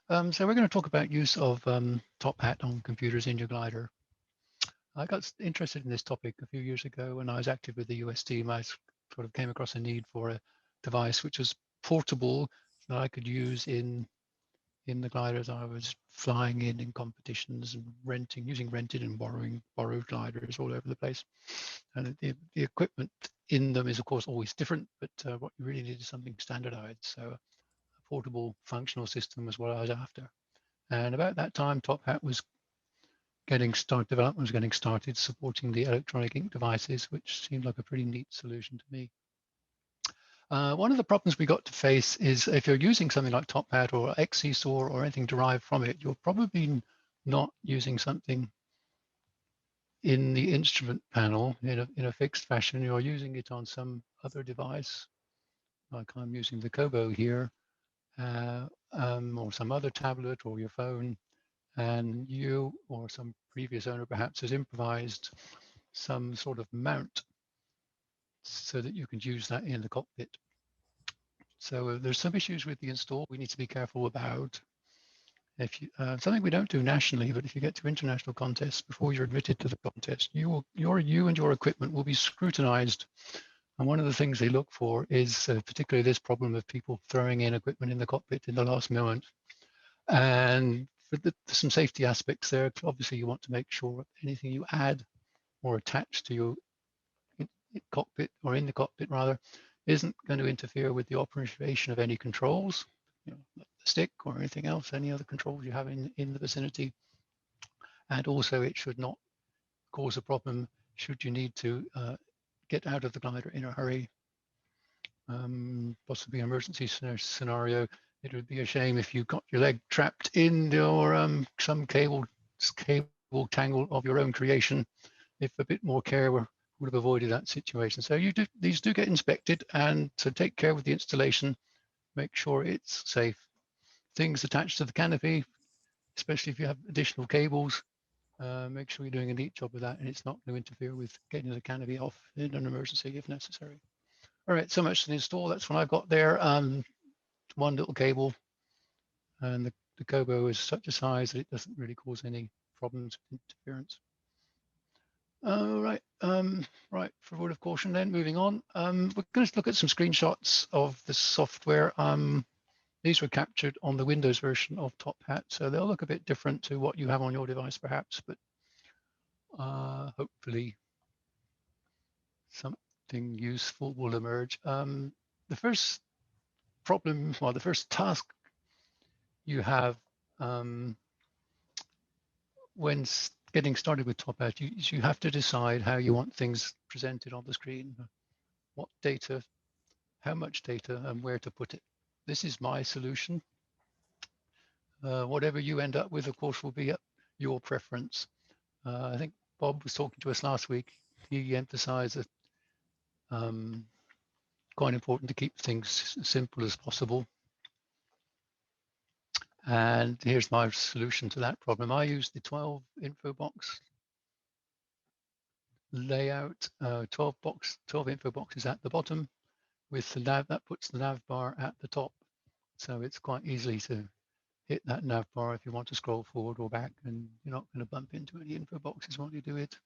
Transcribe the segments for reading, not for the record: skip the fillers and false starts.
So we're going to talk about use of Tophat on computers in your glider. I got interested in this topic a few years ago when I was active with the US team. I sort of came across a need for a device which was portable that I could use in the gliders I was flying in competitions and using rented and borrowed gliders all over the place. And the equipment in them is of course always different, but what you really need is something standardized. So a portable functional system was what I was after. And about that time, Tophat was development was getting started supporting the electronic ink devices, which seemed like a pretty neat solution to me. One of the problems we got to face is if you're using something like Tophat or X-Cntry or anything derived from it, you're probably not using something in the instrument panel in a fixed fashion. You're using it on some other device, like I'm using the Kobo here, or some other tablet or your phone, and you or some previous owner perhaps has improvised some sort of mount so that you can use that in the cockpit. So there's some issues with the install we need to be careful about. If you, something we don't do nationally, but if you get to international contests, before you're admitted to the contest, you and your equipment will be scrutinized. And one of the things they look for is particularly this problem of people throwing in equipment in the cockpit in the last moment. And for some safety aspects there, obviously you want to make sure anything you add or attach to your cockpit, or in the cockpit rather, isn't going to interfere with the operation of any controls, like the stick or anything else, any other controls you have in the vicinity. And also it should not cause a problem should you need to get out of the glider in a hurry, possibly an emergency scenario. It would be a shame if you got your leg trapped in your some cable tangle of your own creation. If a bit more care would have avoided that situation. So these do get inspected, and so take care with the installation. Make sure it's safe. Things attached to the canopy, especially if you have additional cables, make sure you're doing a neat job with that, and it's not going to interfere with getting the canopy off in an emergency if necessary. All right, so much to install. That's what I've got there. One little cable, and the Kobo is such a size that it doesn't really cause any problems with interference. Right, for word of caution then, moving on. We're going to look at some screenshots of the software. These were captured on the Windows version of Tophat, so they'll look a bit different to what you have on your device perhaps, but hopefully something useful will emerge. The first problem, well, the first task you have when getting started with Tophat, you have to decide how you want things presented on the screen, what data, how much data, and where to put it. This is my solution. Whatever you end up with, of course, will be your preference. I think Bob was talking to us last week. He emphasized that quite important to keep things as simple as possible. And here's my solution to that problem. I use the 12 info box layout, 12 info boxes at the bottom with the nav, that puts the nav bar at the top. So it's quite easy to hit that nav bar if you want to scroll forward or back, and you're not going to bump into any info boxes while you do it.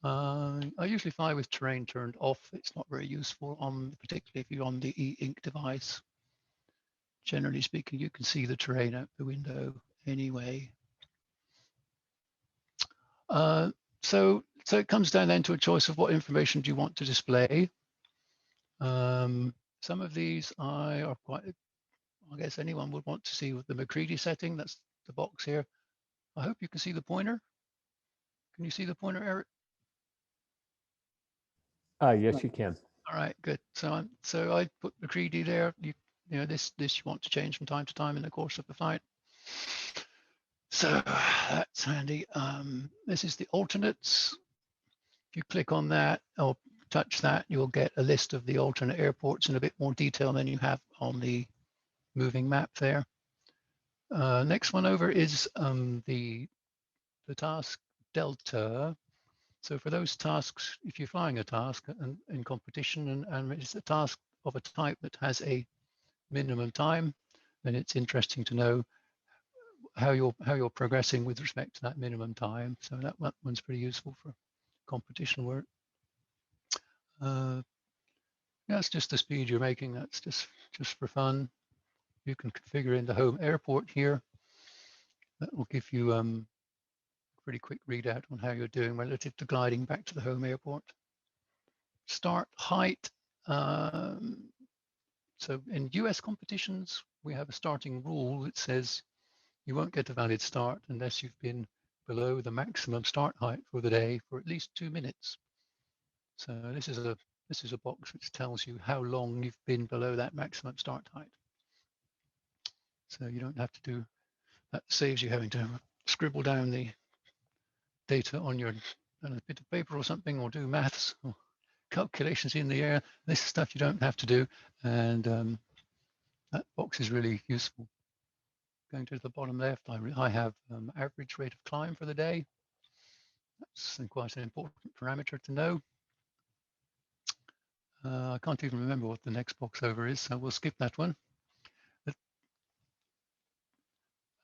I usually fly with terrain turned off. It's not very useful, particularly if you're on the e-ink device. Generally speaking, you can see the terrain out the window anyway. So it comes down then to a choice of what information do you want to display. Some of these are quite, I guess anyone would want to see with the MacCready setting. That's the box here. I hope you can see the pointer. Can you see the pointer, Eric? Yes, you can. All right, good. So I put MacCready there. You know, this you want to change from time to time in the course of the flight. So that's handy. This is the alternates. If you click on that or touch that, you'll get a list of the alternate airports in a bit more detail than you have on the moving map there. Next one over is the task delta. So for those tasks, if you're flying a task in competition and it's a task of a type that has a minimum time, then it's interesting to know how you're progressing with respect to that minimum time. So that one's pretty useful for competition work. That's just the speed you're making. That's just for fun. You can configure in the home airport here. That will give you a pretty quick readout on how you're doing relative to gliding back to the home airport. Start height. So in US competitions, we have a starting rule that says you won't get a valid start unless you've been below the maximum start height for the day for at least 2 minutes. So this is a box which tells you how long you've been below that maximum start height. So you don't have to do that. Saves you having to scribble down the data on your bit of paper or something, or do maths or calculations in the air. This stuff you don't have to do, and that box is really useful. Going to the bottom left, I have average rate of climb for the day. That's quite an important parameter to know. I can't even remember what the next box over is, so we'll skip that one.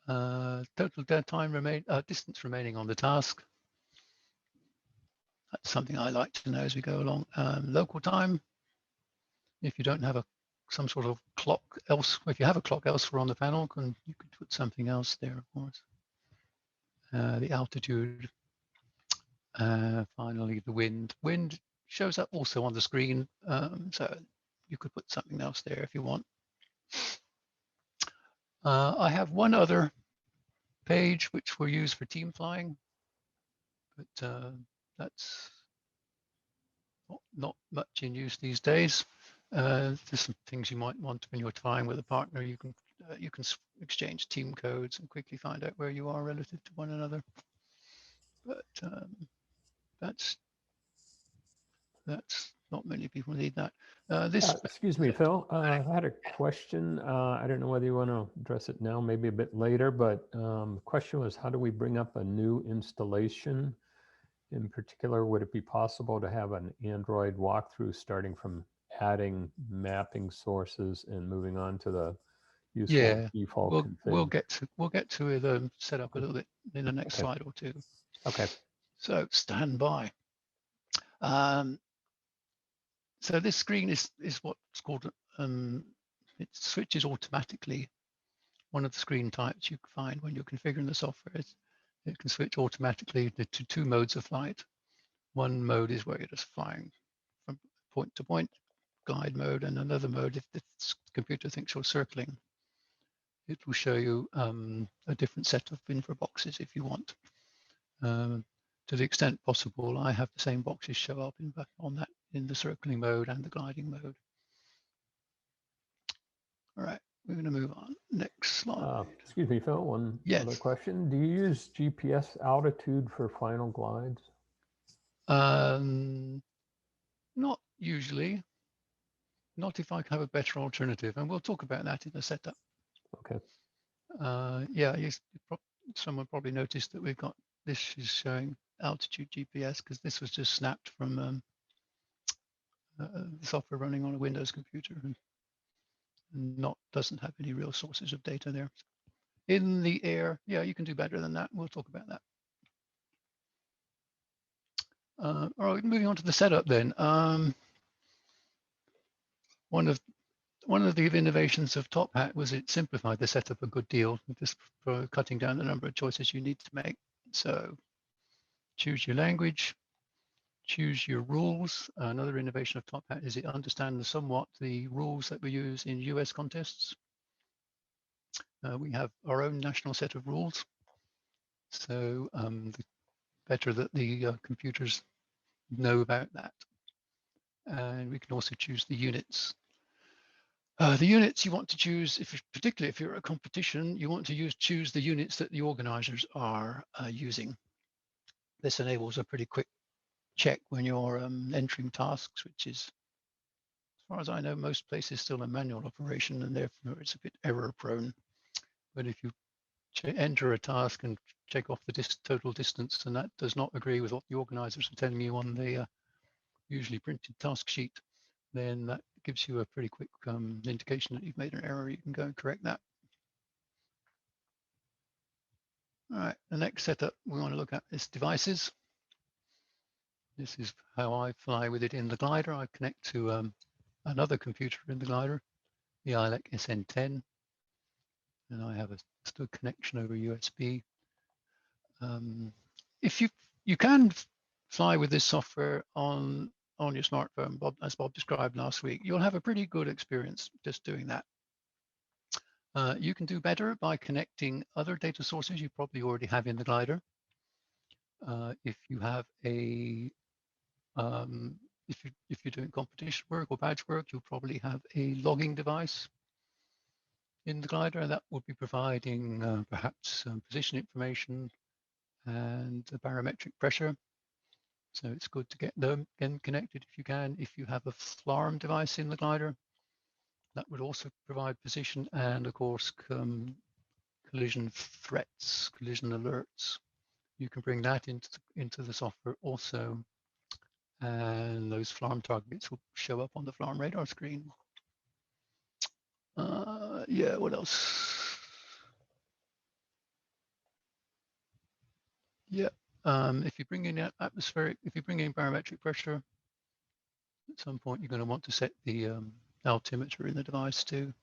Total dead time distance remaining on the task. That's something I like to know as we go along. Local time, if you don't have some sort of clock else, if you have a clock elsewhere on the panel, you could put something else there, of course. The altitude, finally the wind. Wind shows up also on the screen, so you could put something else there if you want. I have one other page which we'll use for team flying, but that's not much in use these days. There's some things you might want when you're flying with a partner. You can exchange team codes and quickly find out where you are relative to one another. But that's not many people need that. Excuse me, Phil. I had a question. I don't know whether you want to address it now, maybe a bit later, but the question was, how do we bring up a new installation? In particular, would it be possible to have an Android walkthrough starting from adding mapping sources and moving on to the useful default config? We'll get to the setup a little bit in the next slide or two. Okay. So stand by. So this screen is what's called, it switches automatically. One of the screen types you can find when you're configuring the software is it can switch automatically to 2 modes of flight. One mode is where you're just flying from point to point, glide mode, and another mode, if the computer thinks you're circling, it will show you a different set of info boxes if you want. To the extent possible, I have the same boxes show up in the circling mode and the gliding mode. All right, we're going to move on. Next slide. Excuse me, Phil, one other question. Do you use GPS altitude for final glides? Not usually. Not if I have a better alternative, and we'll talk about that in the setup. Okay. Yeah, someone probably noticed that we've got this is showing altitude GPS because this was just snapped from the software running on a Windows computer and doesn't have any real sources of data there. In the air, yeah, you can do better than that. We'll talk about that. All right, moving on to the setup then. One of the innovations of Tophat was it simplified the setup a good deal, just for cutting down the number of choices you need to make. So choose your language, choose your rules. Another innovation of Tophat is it understands somewhat the rules that we use in US contests. We have our own national set of rules. So the better that the computers know about that. And we can also choose the units. The units you want to choose, particularly if you're at a competition, you want to choose the units that the organizers are using. This enables a pretty quick check when you're entering tasks, which is, as far as I know, most places still a manual operation, and therefore it's a bit error prone. But if you enter a task and check off the total distance, and that does not agree with what the organizers are telling you on the usually printed task sheet, then that gives you a pretty quick indication that you've made an error. You can go and correct that. All right, the next setup we want to look at is devices. This is how I fly with it in the glider. I connect to another computer in the glider, the ILEC SN10, and I have a still connection over USB. If you can fly with this software on your smartphone, as Bob described last week, you'll have a pretty good experience just doing that. You can do better by connecting other data sources you probably already have in the glider. If you have a if you're doing competition work or badge work, you'll probably have a logging device in the glider, and that would be providing perhaps position information and barometric pressure. So it's good to get them again connected if you can. If you have a FLARM device in the glider, that would also provide position and, of course, collision threats, collision alerts. You can bring that into the software also, and those FLARM targets will show up on the FLARM radar screen. Yeah, what else? Yeah, if you bring in atmospheric, if you bring in barometric pressure, at some point you're going to want to set the altimeter in the device too.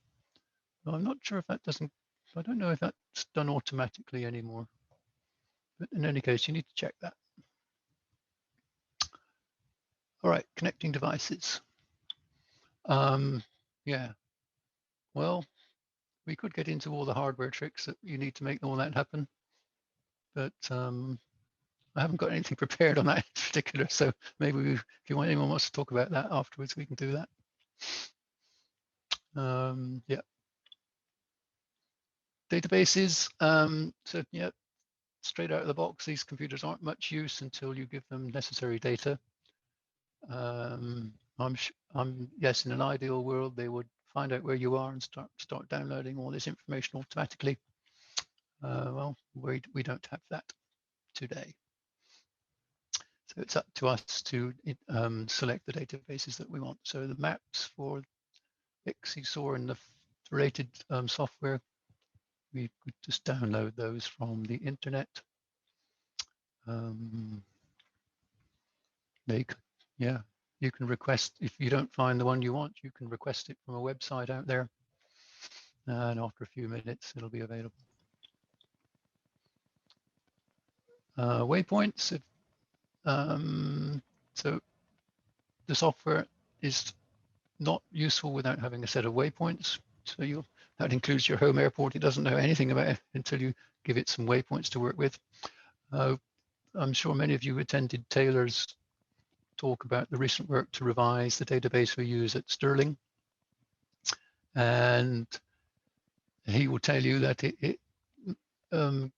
Well, I'm not sure if that doesn't, I don't know if that's done automatically anymore. But in any case, you need to check that. All right, connecting devices. Yeah, well, we could get into all the hardware tricks that you need to make all that happen, but I haven't got anything prepared on that in particular. So maybe if anyone wants to talk about that afterwards, we can do that. Yeah. Databases. So yeah, straight out of the box, these computers aren't much use until you give them necessary data. Yes, in an ideal world, they would find out where you are and start downloading all this information automatically. Well, we don't have that today. So it's up to us to select the databases that we want. So the maps for X-Cntry and the related software, we could just download those from the internet. Yeah, you can request, if you don't find the one you want, you can request it from a website out there. And after a few minutes, it'll be available. Waypoints. So the software is not useful without having a set of waypoints. So that includes your home airport. It doesn't know anything about it until you give it some waypoints to work with. I'm sure many of you attended Taylor's talk about the recent work to revise the database we use at Stirling. And he will tell you that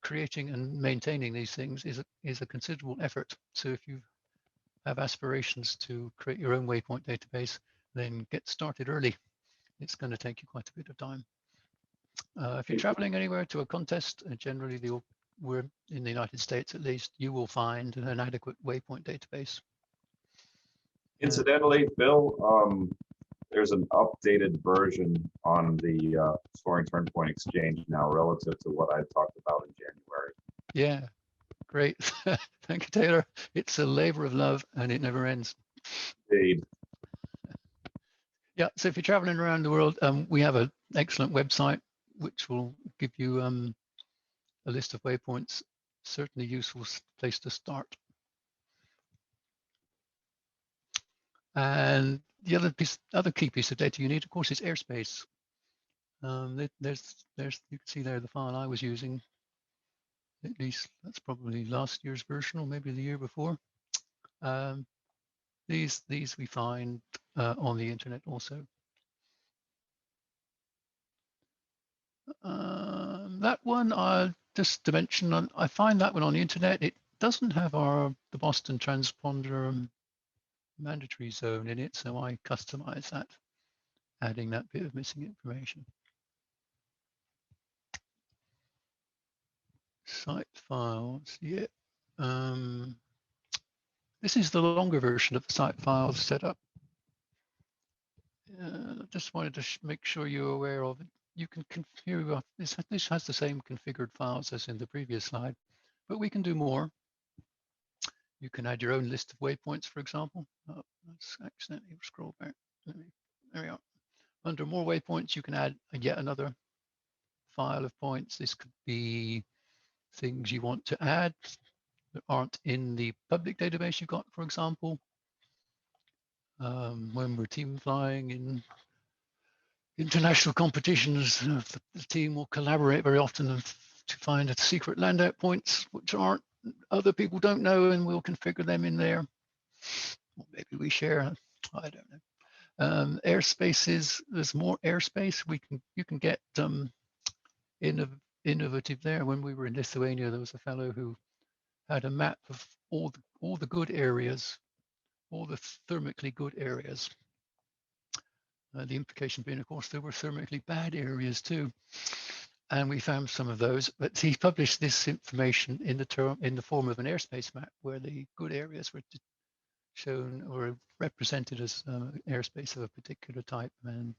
creating and maintaining these things is a considerable effort. So if you have aspirations to create your own waypoint database, then get started early. It's going to take you quite a bit of time. If you're traveling anywhere to a contest, generally we're in the United States at least, you will find an adequate waypoint database. Incidentally, Phil, there's an updated version on the Soaring Turnpoint Exchange now relative to what I talked about in January. Yeah, great. Thank you, Taylor. It's a labor of love and it never ends. Indeed. Yeah, so if you're traveling around the world, we have an excellent website which will give you a list of waypoints. Certainly useful place to start. And the other key piece of data you need, of course, is airspace. There's you can see there the file I was using. At least that's probably last year's version or maybe the year before. These we find on the internet also. That one, just to mention, I find that one on the internet. It doesn't have the Boston transponder mandatory zone in it, so I customize that, adding that bit of missing information. Site files, yeah. This is the longer version of the site files setup. Just wanted to make sure you're aware of it. you can configure, this has the same configured files as in the previous slide, but we can do more. You can add your own list of waypoints, for example. Oh, let's accidentally scroll back. There we are. Under more waypoints, you can add yet another file of points. This could be things you want to add that aren't in the public database you've got, for example. When we're team flying in international competitions, the team will collaborate very often to find a secret land-out points which aren't, other people don't know, and we'll configure them in there. Or maybe we share, I don't know. Airspaces, there's more airspace. You can get innovative there. When we were in Lithuania, there was a fellow who had a map of all the good areas, all the thermically good areas. The implication being, of course, there were thermically bad areas too, and we found some of those. But he published this information in the form of an airspace map, where the good areas were shown or represented as airspace of a particular type, and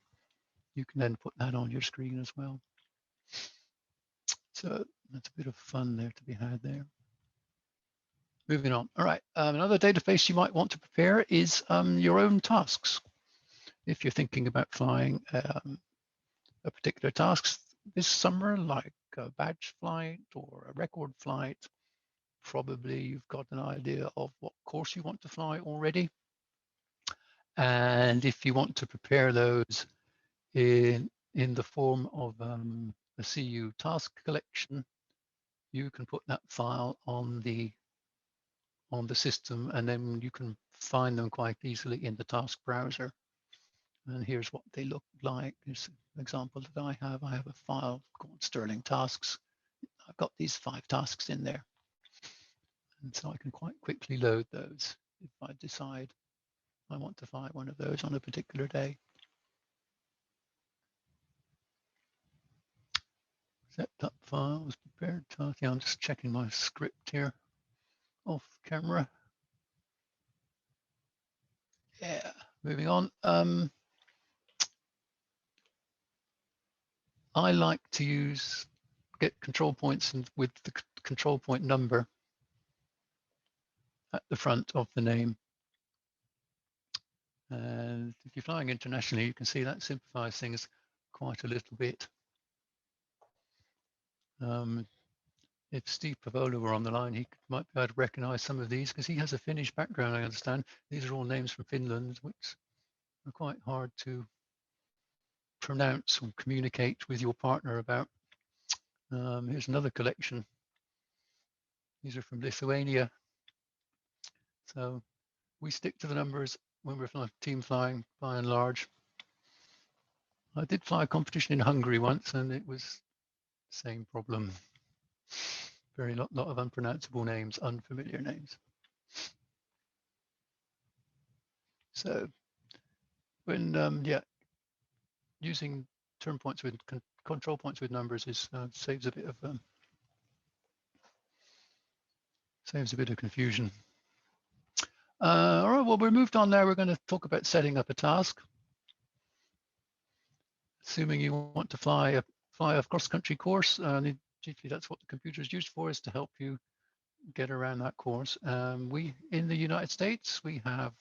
you can then put that on your screen as well. So that's a bit of fun there to be had there. Moving on. All right, another database you might want to prepare is your own tasks. If you're thinking about flying a particular task this summer, like a badge flight or a record flight, probably you've got an idea of what course you want to fly already. And if you want to prepare those in the form of a CU task collection, you can put that file on the system, and then you can find them quite easily in the task browser. And here's what they look like. Here's an example that I have. I have a file called Sterling Tasks. I've got these 5 tasks in there. And so I can quite quickly load those if I decide I want to fly one of those on a particular day. Set up files, prepared task. Yeah, I'm just checking my script here off camera. Yeah, moving on. I like to get control points with the control point number at the front of the name. And if you're flying internationally, you can see that simplifies things quite a little bit. If Steve Pavola were on the line, he might be able to recognize some of these because he has a Finnish background, I understand. These are all names from Finland, which are quite hard to pronounce or communicate with your partner about. Here's another collection. These are from Lithuania. So we stick to the numbers when we're team flying, by and large. I did fly a competition in Hungary once, and it was the same problem. Very lot of unpronounceable names, unfamiliar names. So when using term points with control points with numbers is saves a bit of confusion. All right, well, we're moved on now. We're going to talk about setting up a task. Assuming you want to fly a cross-country course, chiefly that's what the computer is used for, is to help you get around that course. We in the United States, we have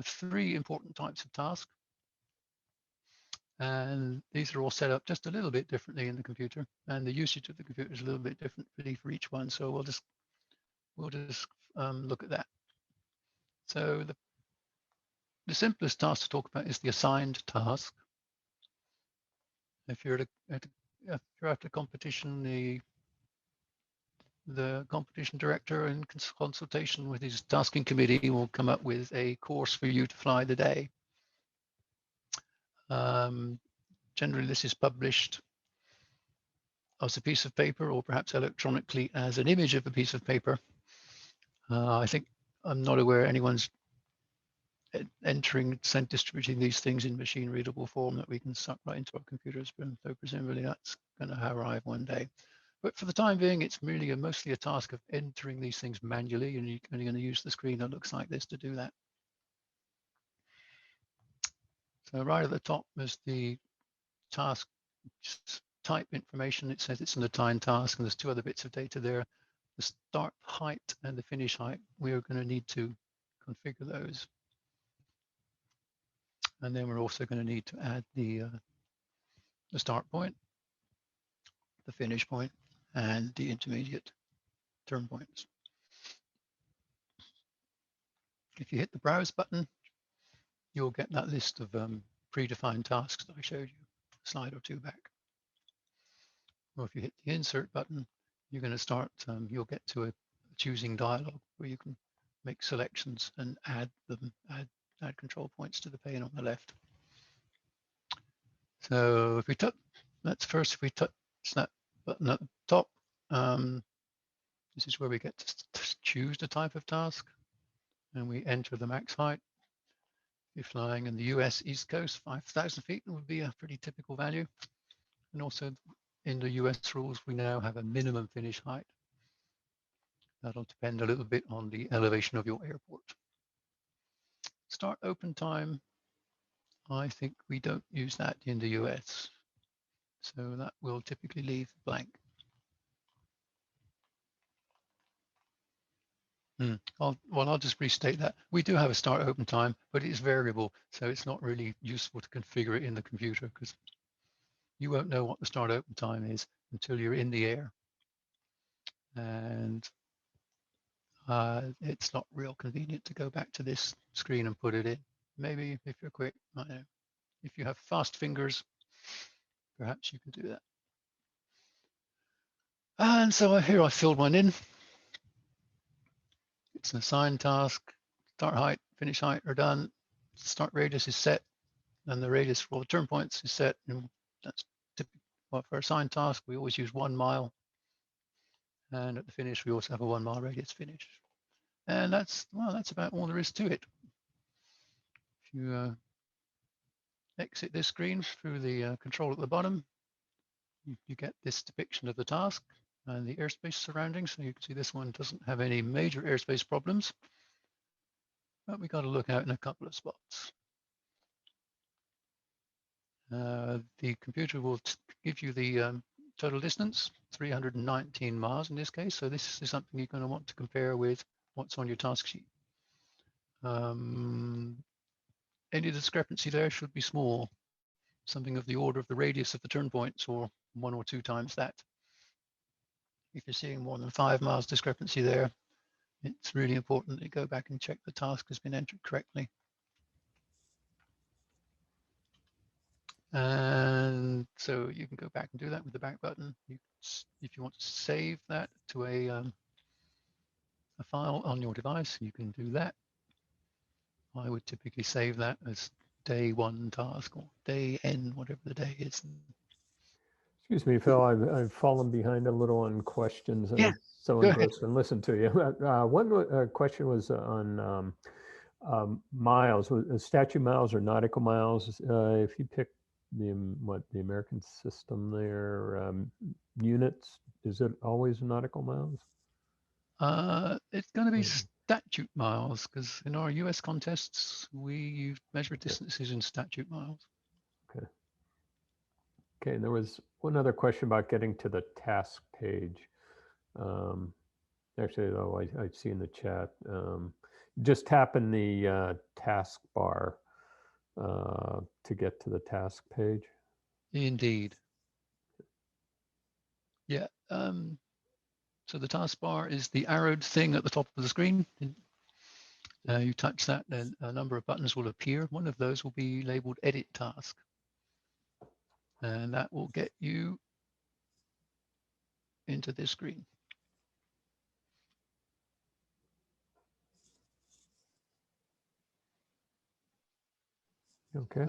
3 important types of tasks, and these are all set up just a little bit differently in the computer, and the usage of the computer is a little bit different for each one. So we'll just look at that. So the simplest task to talk about is the assigned task. If you're at a competition, the competition director, in consultation with his tasking committee, will come up with a course for you to fly the day. Generally, this is published as a piece of paper, or perhaps electronically as an image of a piece of paper. I'm not aware anyone's distributing these things in machine readable form that we can suck right into our computers, so presumably that's going to arrive one day. But for the time being, it's merely mostly a task of entering these things manually, and you're only going to use the screen that looks like this to do that. So right at the top is the task type information. It says it's an assigned task, and there's two other bits of data there. The start height and the finish height. We are going to need to configure those. And then we're also going to need to add the start point, the finish point, and the intermediate turn points. If you hit the browse button, you'll get that list of predefined tasks that I showed you a slide or two back. Or if you hit the insert button, you're going to start, you'll get to a choosing dialog where you can make selections and add them, add control points to the pane on the left. So if we touch, let's first, if we touch that button at the top, this is where we get to choose the type of task, and we enter the max height. If you're flying in the US East Coast, 5,000 feet would be a pretty typical value. And also in the US rules, we now have a minimum finish height. That'll depend a little bit on the elevation of your airport. Start open time, I think we don't use that in the US. So that will typically leave blank. I'll just restate that. We do have a start open time, but it's variable. So it's not really useful to configure it in the computer because you won't know what the start open time is until you're in the air. And it's not real convenient to go back to this screen and put it in. Maybe if you're quick, I know. If you have fast fingers, perhaps you can do that. And so here I filled one in. It's an assigned task. Start height, finish height are done. Start radius is set, and the radius for all the turn points is set. And that's typical. Well, for assigned task, we always use 1 mile. And at the finish, we also have a 1 mile radius finish. And that's, well, that's about all there is to it. If you exit this screen through the control at the bottom, you get this depiction of the task and the airspace surroundings. So you can see this one doesn't have any major airspace problems, but we got to look out in a couple of spots. The computer will give you the total distance, 319 miles in this case. So this is something you're going to want to compare with what's on your task sheet. Any discrepancy there should be small, something of the order of the radius of the turn points or 1 or 2 times that. If you're seeing more than 5 miles discrepancy there, it's really important that you go back and check the task has been entered correctly. And so you can go back and do that with the back button. If you want to save that to a file on your device, you can do that. I would typically save that as day 1 task or day N, whatever the day is. Excuse me, Phil, I've fallen behind a little on questions. Yeah, so go engrossed and listen to you. One question was on miles, statute miles or nautical miles. If you pick the American system there, units, is it always nautical miles? It's going to be statute miles because in our US contests, we measure distances in statute miles. Okay. Okay, and there was one other question about getting to the task page. Actually, though, I see in the chat, just tap in the task bar to get to the task page. Indeed. Yeah. So the taskbar is the arrowed thing at the top of the screen. You touch that, then a number of buttons will appear. One of those will be labeled Edit Task. And that will get you into this screen. Okay.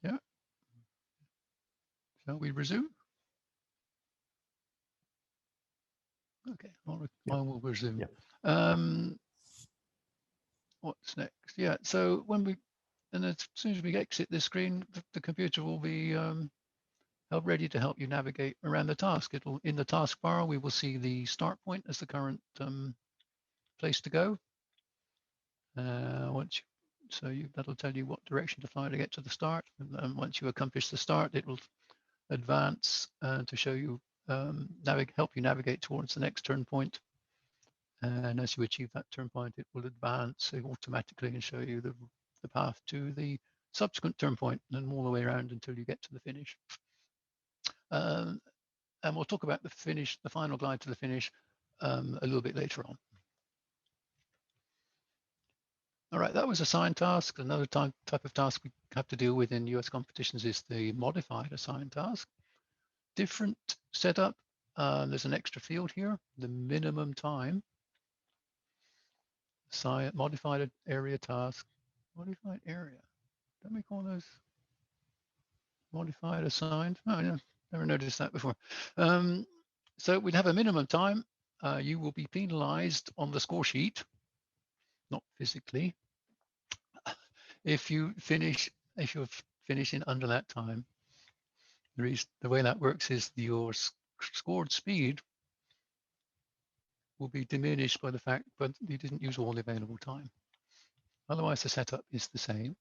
Yeah. Shall we resume? Okay, I will resume. Yep. What's next? Yeah, so as soon as we exit this screen, the computer will be ready to help you navigate around the task. In the taskbar, we will see the start point as the current place to go. That'll tell you what direction to fly to get to the start. And once you accomplish the start, it will advance to show you, help you navigate towards the next turn point. And as you achieve that turn point, it will advance automatically and show you the path to the subsequent turn point, and all the way around until you get to the finish. And we'll talk about the finish, the final glide to the finish, a little bit later on. All right, that was assigned task. Another type of task we have to deal with in US competitions is the modified assigned task. Different setup. There's an extra field here, the minimum time. Modified area task. Modified area. Don't we call those modified assigned? Oh, yeah, never noticed that before. So we'd have a minimum time. You will be penalized on the score sheet, not physically, if you're finishing under that time. The way that works is your scored speed will be diminished by the fact that you didn't use all the available time. Otherwise, the setup is the same.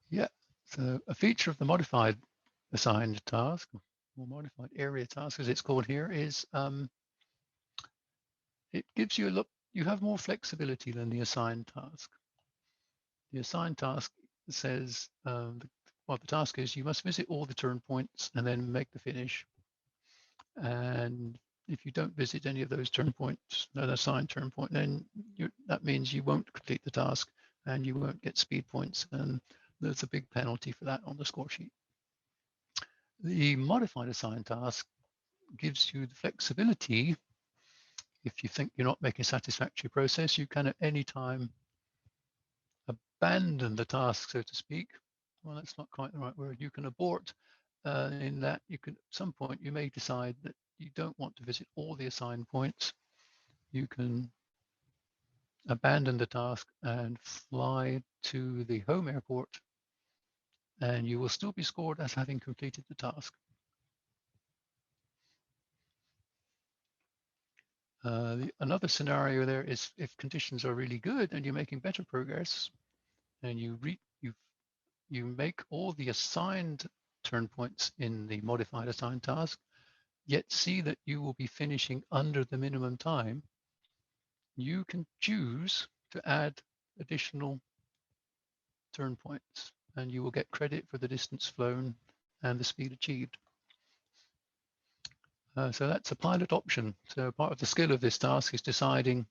Yeah, so a feature of the modified assigned task, or modified area task as it's called here, is it gives you you have more flexibility than the assigned task. The assigned task says, well, the task is you must visit all the turn points and then make the finish. And if you don't visit any of those turn points, an assigned turn point, then that means you won't complete the task and you won't get speed points. And there's a big penalty for that on the score sheet. The modified assigned task gives you the flexibility. If you think you're not making a satisfactory process, you can at any time abandon the task, so to speak. Well, that's not quite the right word. You can abort in that you can, at some point, you may decide that you don't want to visit all the assigned points. You can abandon the task and fly to the home airport, and you will still be scored as having completed the task. Another scenario there is if conditions are really good and you're making better progress, and you make all the assigned turn points in the modified assigned task, yet see that you will be finishing under the minimum time, you can choose to add additional turn points, and you will get credit for the distance flown and the speed achieved. So that's a pilot option. So part of the skill of this task is deciding,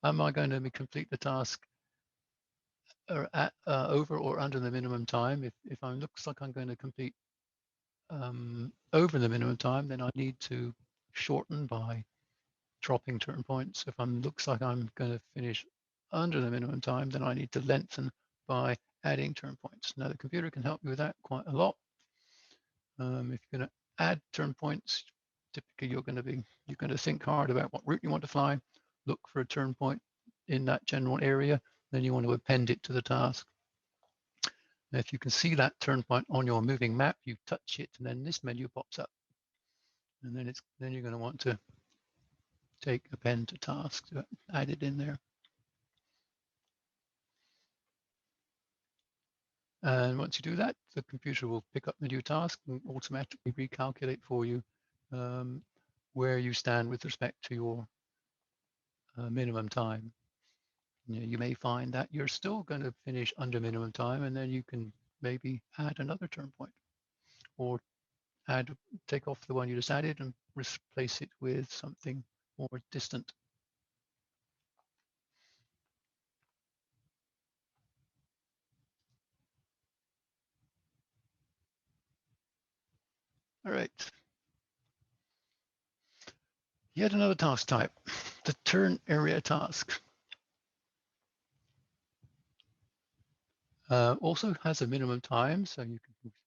am I going to complete the task over or under the minimum time? If it looks like I'm going to complete over the minimum time, then I need to shorten by dropping turn points. If it looks like I'm going to finish under the minimum time, then I need to lengthen by adding turn points. Now the computer can help you with that quite a lot. If you're going to add turn points, typically you're going to think hard about what route you want to fly, look for a turn point in that general area, then you want to append it to the task. Now, if you can see that turn point on your moving map, you touch it, and then this menu pops up, and then you're going to want to take append to task to add it in there. And once you do that, the computer will pick up the new task and automatically recalculate for you where you stand with respect to your minimum time. You may find that you're still going to finish under minimum time, and then you can maybe add another turn point, or take off the one you just added and replace it with something more distant. All right. Yet another task type, the turn area task. Also has a minimum time, so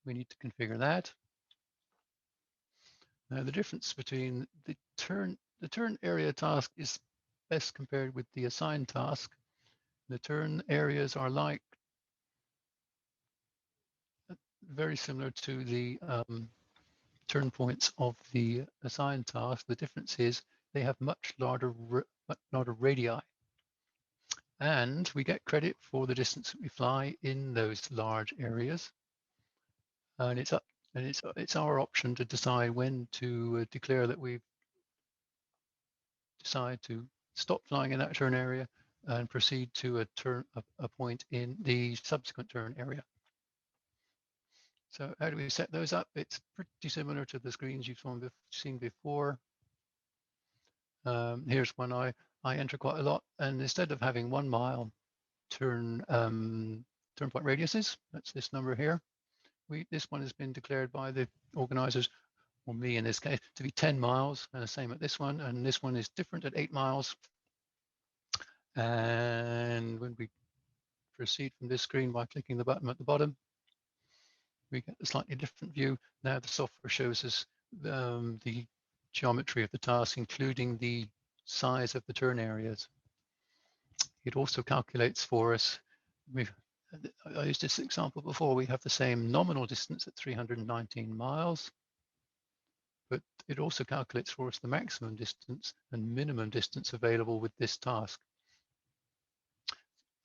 we need to configure that. Now the difference between the turn area task is best compared with the assigned task. The turn areas are like very similar to the turn points of the assigned task. The difference is they have much larger radii. and we get credit for the distance that we fly in those large areas. And it's our option to decide when to declare that we decide to stop flying in that turn area and proceed to a point in the subsequent turn area. So how do we set those up? It's pretty similar to the screens you've seen before. Here's one I enter quite a lot, and instead of having 1 mile turn point radiuses, that's this number here. This one has been declared by the organizers, or me in this case, to be 10 miles, and the same at this one, and this one is different at 8 miles. And when we proceed from this screen by clicking the button at the bottom, we get a slightly different view. Now the software shows us the geometry of the task, including the size of the turn areas. It also calculates for us, I used this example before, we have the same nominal distance at 319 miles, but it also calculates for us the maximum distance and minimum distance available with this task.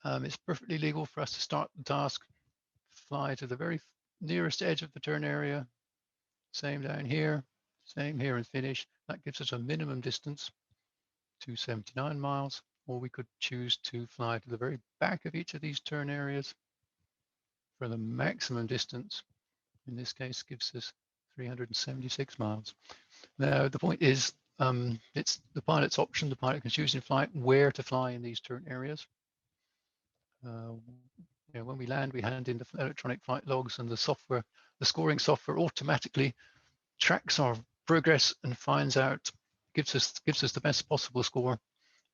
It's perfectly legal for us to start the task, fly to the very nearest edge of the turn area, same down here, same here, and finish. That gives us a minimum distance, 279 miles, or we could choose to fly to the very back of each of these turn areas for the maximum distance. In this case, gives us 376 miles. Now, the point is, it's the pilot's option. The pilot can choose in flight where to fly in these turn areas. When we land, we hand in the electronic flight logs, and the software, the scoring software, automatically tracks our progress and finds out, gives us the best possible score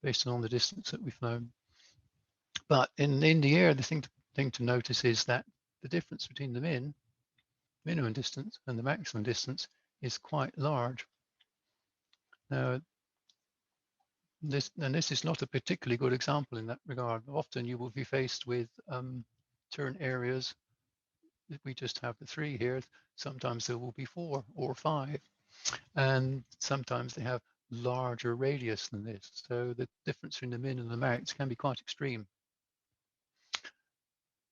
based on the distance that we've flown. But in the air, the thing to notice is that the difference between the minimum distance and the maximum distance is quite large. Now, this is not a particularly good example in that regard. Often you will be faced with turn areas. We just have the 3 here. Sometimes there will be 4 or 5, and sometimes they have larger radius than this. So the difference between the min and the max can be quite extreme.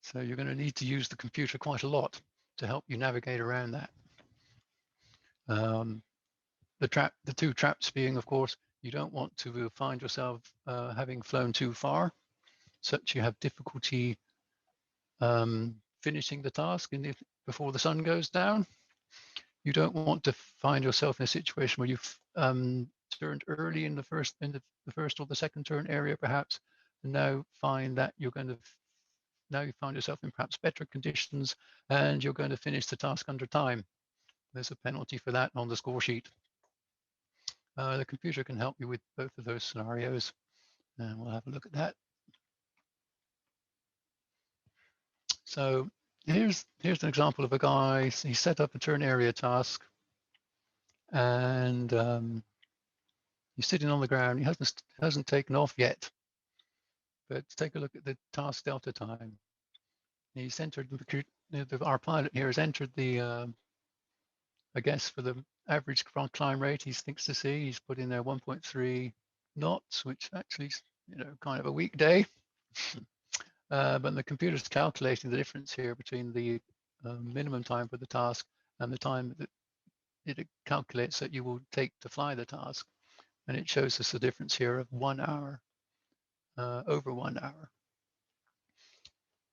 So you're going to need to use the computer quite a lot to help you navigate around that. The 2 traps being, of course, you don't want to find yourself having flown too far, such you have difficulty finishing the task before the sun goes down. You don't want to find yourself in a situation where you've turned early in the first or the second turn area, perhaps, and now find that you find yourself in perhaps better conditions, and you're going to finish the task under time. There's a penalty for that on the score sheet. The computer can help you with both of those scenarios, and we'll have a look at that. So here's an example of a guy. He set up a turn area task, and he's sitting on the ground. He hasn't taken off yet. But take a look at the task delta time. He's entered our pilot here has entered the I guess for the average climb rate he thinks to see, he's put in there 1.3 knots, which actually is, kind of a weak day. But the computer's calculating the difference here between the minimum time for the task and the time that it calculates that you will take to fly the task. And it shows us the difference here of 1 hour, over 1 hour.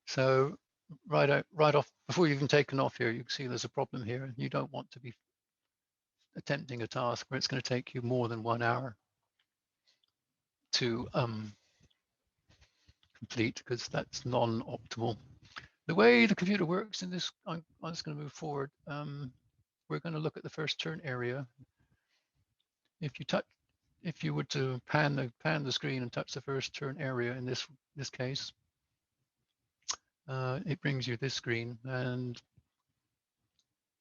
So right off, before you've even taken off here, you can see there's a problem here. You don't want to be attempting a task where it's going to take you more than 1 hour to complete, because that's non-optimal. The way the computer works in this, I'm just going to move forward. We're going to look at the first turn area. If you were to pan the screen and touch the first turn area in this case, it brings you this screen, and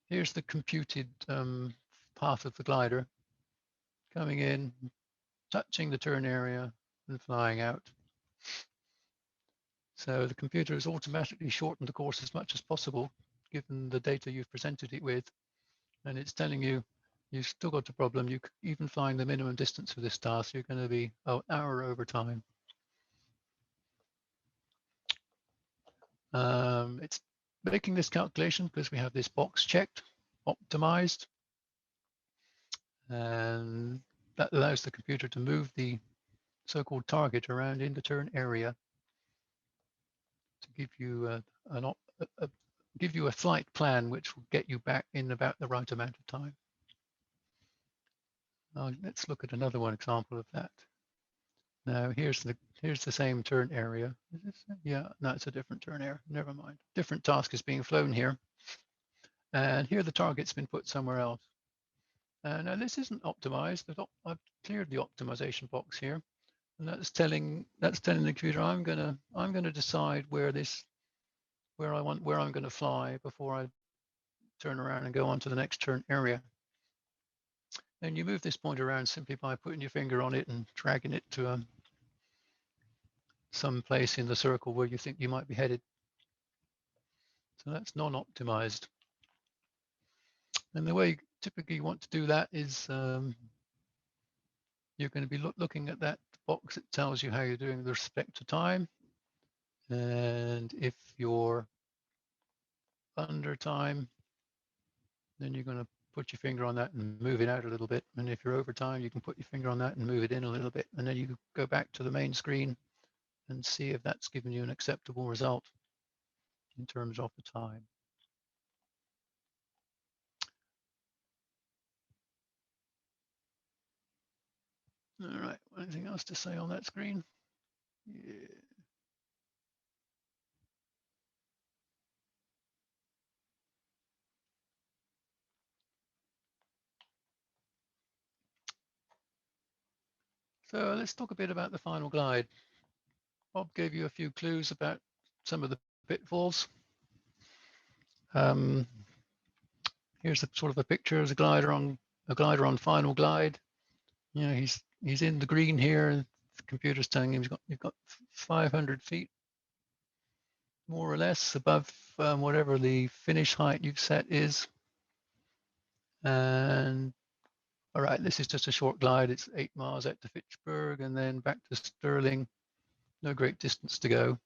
here's the computed path of the glider coming in, touching the turn area, and flying out. So the computer has automatically shortened the course as much as possible, given the data you've presented it with, and it's telling you you've still got a problem. You even flying the minimum distance for this task, you're going to be an hour over time. It's making this calculation because we have this box checked, optimized, and that allows the computer to move the so-called target around in the turn area to give you give you a flight plan which will get you back in about the right amount of time. Now, let's look at another one example of that. Now here's the same turn area. Is this, yeah, no, it's a different turn area. Never mind. Different task is being flown here, and here the target's been put somewhere else. Now this isn't optimized. I've cleared the optimization box here, and that's telling the computer I'm gonna decide where I'm gonna fly before I turn around and go on to the next turn area. And you move this point around simply by putting your finger on it and dragging it to some place in the circle where you think you might be headed. So that's non-optimized. And the way typically you want to do that is you're going to be looking at that box that tells you how you're doing with respect to time. And if you're under time, then you're going to put your finger on that and move it out a little bit. And if you're over time, you can put your finger on that and move it in a little bit. And then you go back to the main screen and see if that's given you an acceptable result in terms of the time. All right, anything else to say on that screen? Yeah. So let's talk a bit about the final glide. Bob gave you a few clues about some of the pitfalls. Here's a sort of a picture of a glider on final glide. You know, he's in the green here. The computer's telling him you've got 500 feet, more or less, above whatever the finish height you've set is. And all right, this is just a short glide. It's 8 miles out to Fitchburg and then back to Stirling. No great distance to go.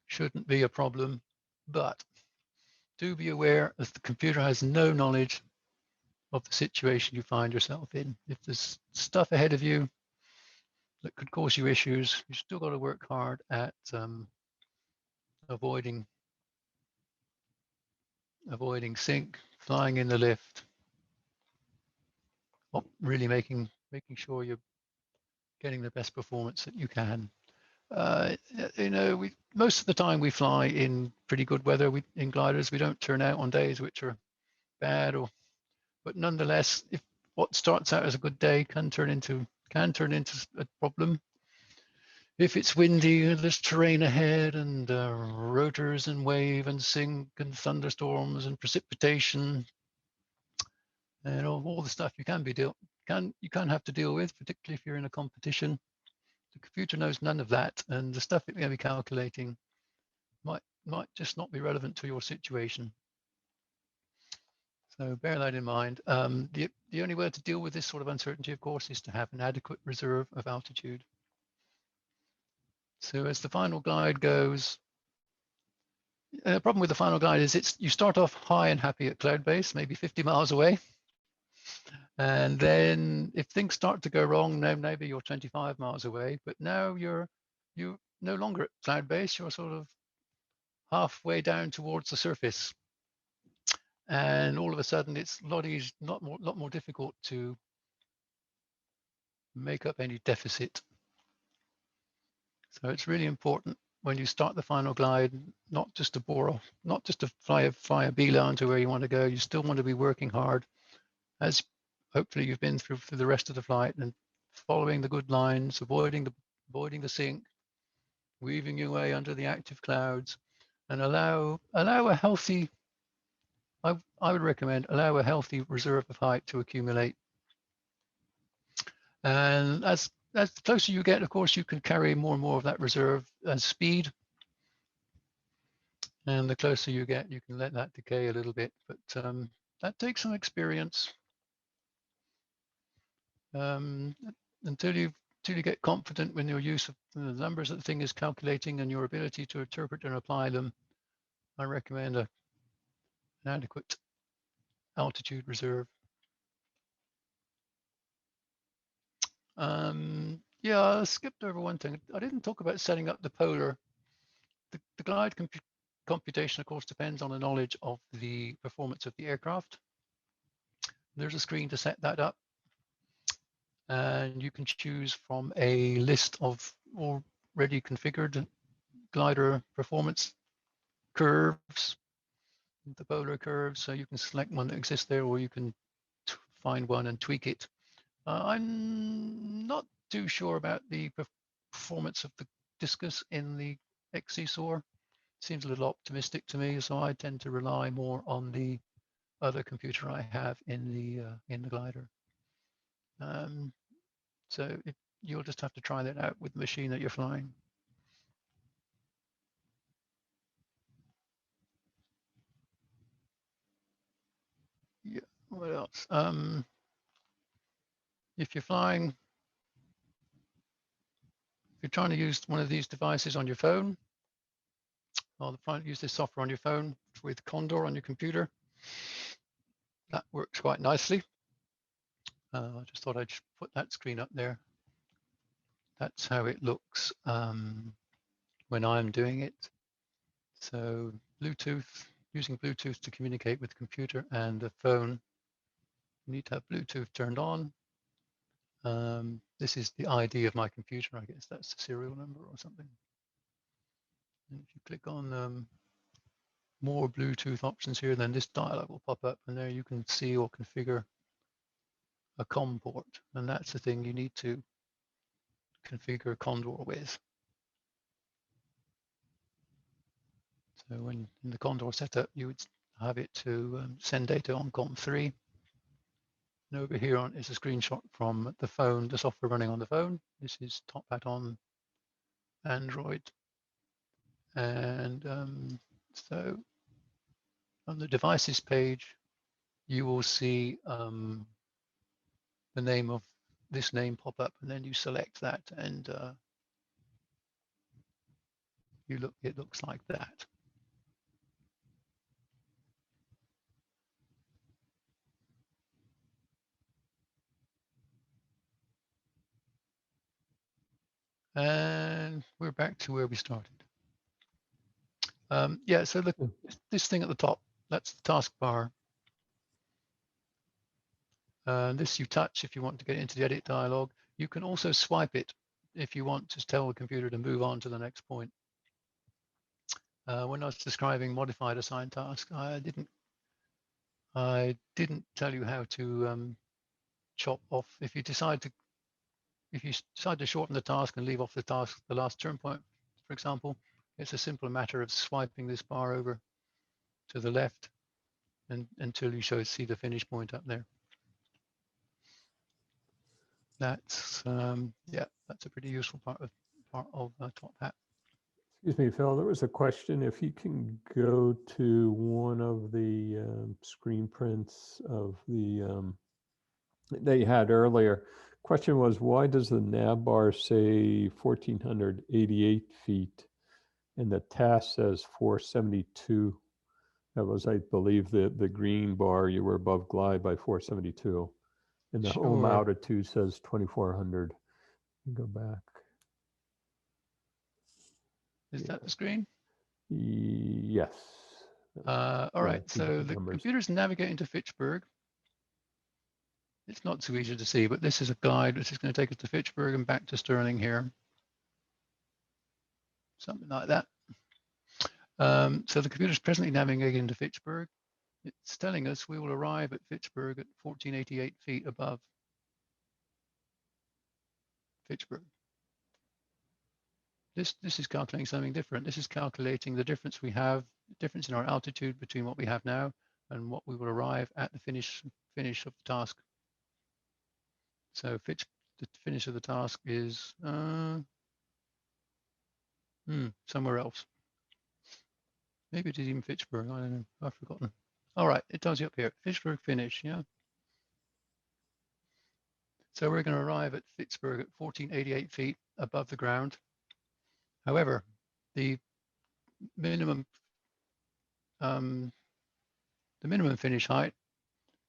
Shouldn't be a problem, but do be aware that the computer has no knowledge of the situation you find yourself in. If there's stuff ahead of you that could cause you issues, you've still got to work hard at avoiding sink, flying in the lift, really making sure you're getting the best performance that you can. You know, most of the time we fly in pretty good weather. In gliders, we don't turn out on days which are bad, but nonetheless, if what starts out as a good day can turn into a problem. If it's windy, there's terrain ahead, and rotors and wave and sink and thunderstorms and precipitation, and all the stuff you can have to deal with, particularly if you're in a competition. The computer knows none of that, and the stuff it may be calculating might just not be relevant to your situation. So bear that in mind. The only way to deal with this sort of uncertainty, of course, is to have an adequate reserve of altitude. So as the final glide goes, the problem with the final glide is you start off high and happy at cloud base, maybe 50 miles away. And then if things start to go wrong, now maybe you're 25 miles away, but now you're no longer at cloud base, you're sort of halfway down towards the surface. And all of a sudden it's a lot more difficult to make up any deficit. So it's really important when you start the final glide, not just to fly a beeline to where you want to go. You still want to be working hard, as hopefully you've been through the rest of the flight, and following the good lines, avoiding the sink, weaving your way under the active clouds, and allow a healthy, I would recommend allow a healthy reserve of height to accumulate. And as the closer you get, of course, you can carry more and more of that reserve as speed. And the closer you get, you can let that decay a little bit. But that takes some experience. Until you've till you get confident with your use of the numbers that the thing is calculating and your ability to interpret and apply them, I recommend an adequate altitude reserve. Yeah, I skipped over one thing. I didn't talk about setting up the polar. The glide computation, of course, depends on the knowledge of the performance of the aircraft. There's a screen to set that up. And you can choose from a list of already configured glider performance curves, the polar curves. So you can select one that exists there, or you can find one and tweak it. I'm not too sure about the performance of the Discus in the X-Cntry. Seems a little optimistic to me, so I tend to rely more on the other computer I have in the glider. So you'll just have to try that out with the machine that you're flying. Yeah, what else? If you're flying, if you're trying to use one of these devices on your phone, or use this software on your phone with Condor on your computer, that works quite nicely. I just thought I'd put that screen up there. That's how it looks when I'm doing it. So Bluetooth, using Bluetooth to communicate with the computer and the phone, you need to have Bluetooth turned on. This is the ID of my computer. I guess that's the serial number or something. And if you click on more Bluetooth options here, then this dialog will pop up, and there you can see or configure a COM port, and that's the thing you need to configure Condor with. So when in the Condor setup, you would have it to send data on COM3. And over here is a screenshot from the phone, the software running on the phone. This is Tophat on Android. And so on the devices page, you will see the name of this name pop up, and then you select that, and it looks like that. And we're back to where we started. Yeah, so look, this thing at the top, that's the taskbar. This you touch if you want to get into the edit dialog. You can also swipe it if you want to tell the computer to move on to the next point. When I was describing modified assigned task, I didn't tell you how to chop off. If you decide to shorten the task and leave off the task, the last turn point, for example, it's a simple matter of swiping this bar over to the left and until you see the finish point up there. That's yeah, that's a pretty useful part of Tophat. Excuse me, Phil, there was a question. If you can go to one of the screen prints of the that you had earlier. Question was, why does the Navbar say 1,488 feet and the task says 472? That was, I believe, the green bar. You were above glide by 472. And the home altitude says 2,400. Go back. Is that the screen? Yes. All right, so the computer's navigating to Fitchburg. It's not so easy to see, but this is a guide which is going to take us to Fitchburg and back to Stirling here. Something like that. So the computer is presently navigating into Fitchburg. It's telling us we will arrive at Fitchburg at 1,488 feet above Fitchburg. This is calculating something different. This is calculating the difference we have, difference in our altitude between what we have now and what we will arrive at the finish of the task. So the finish of the task is somewhere else. Maybe it is even Fitchburg. I don't know. I've forgotten. All right, it tells you up here. Fitchburg finish. Yeah. So we're going to arrive at Pittsburgh at 1488 feet above the ground. However, the minimum finish height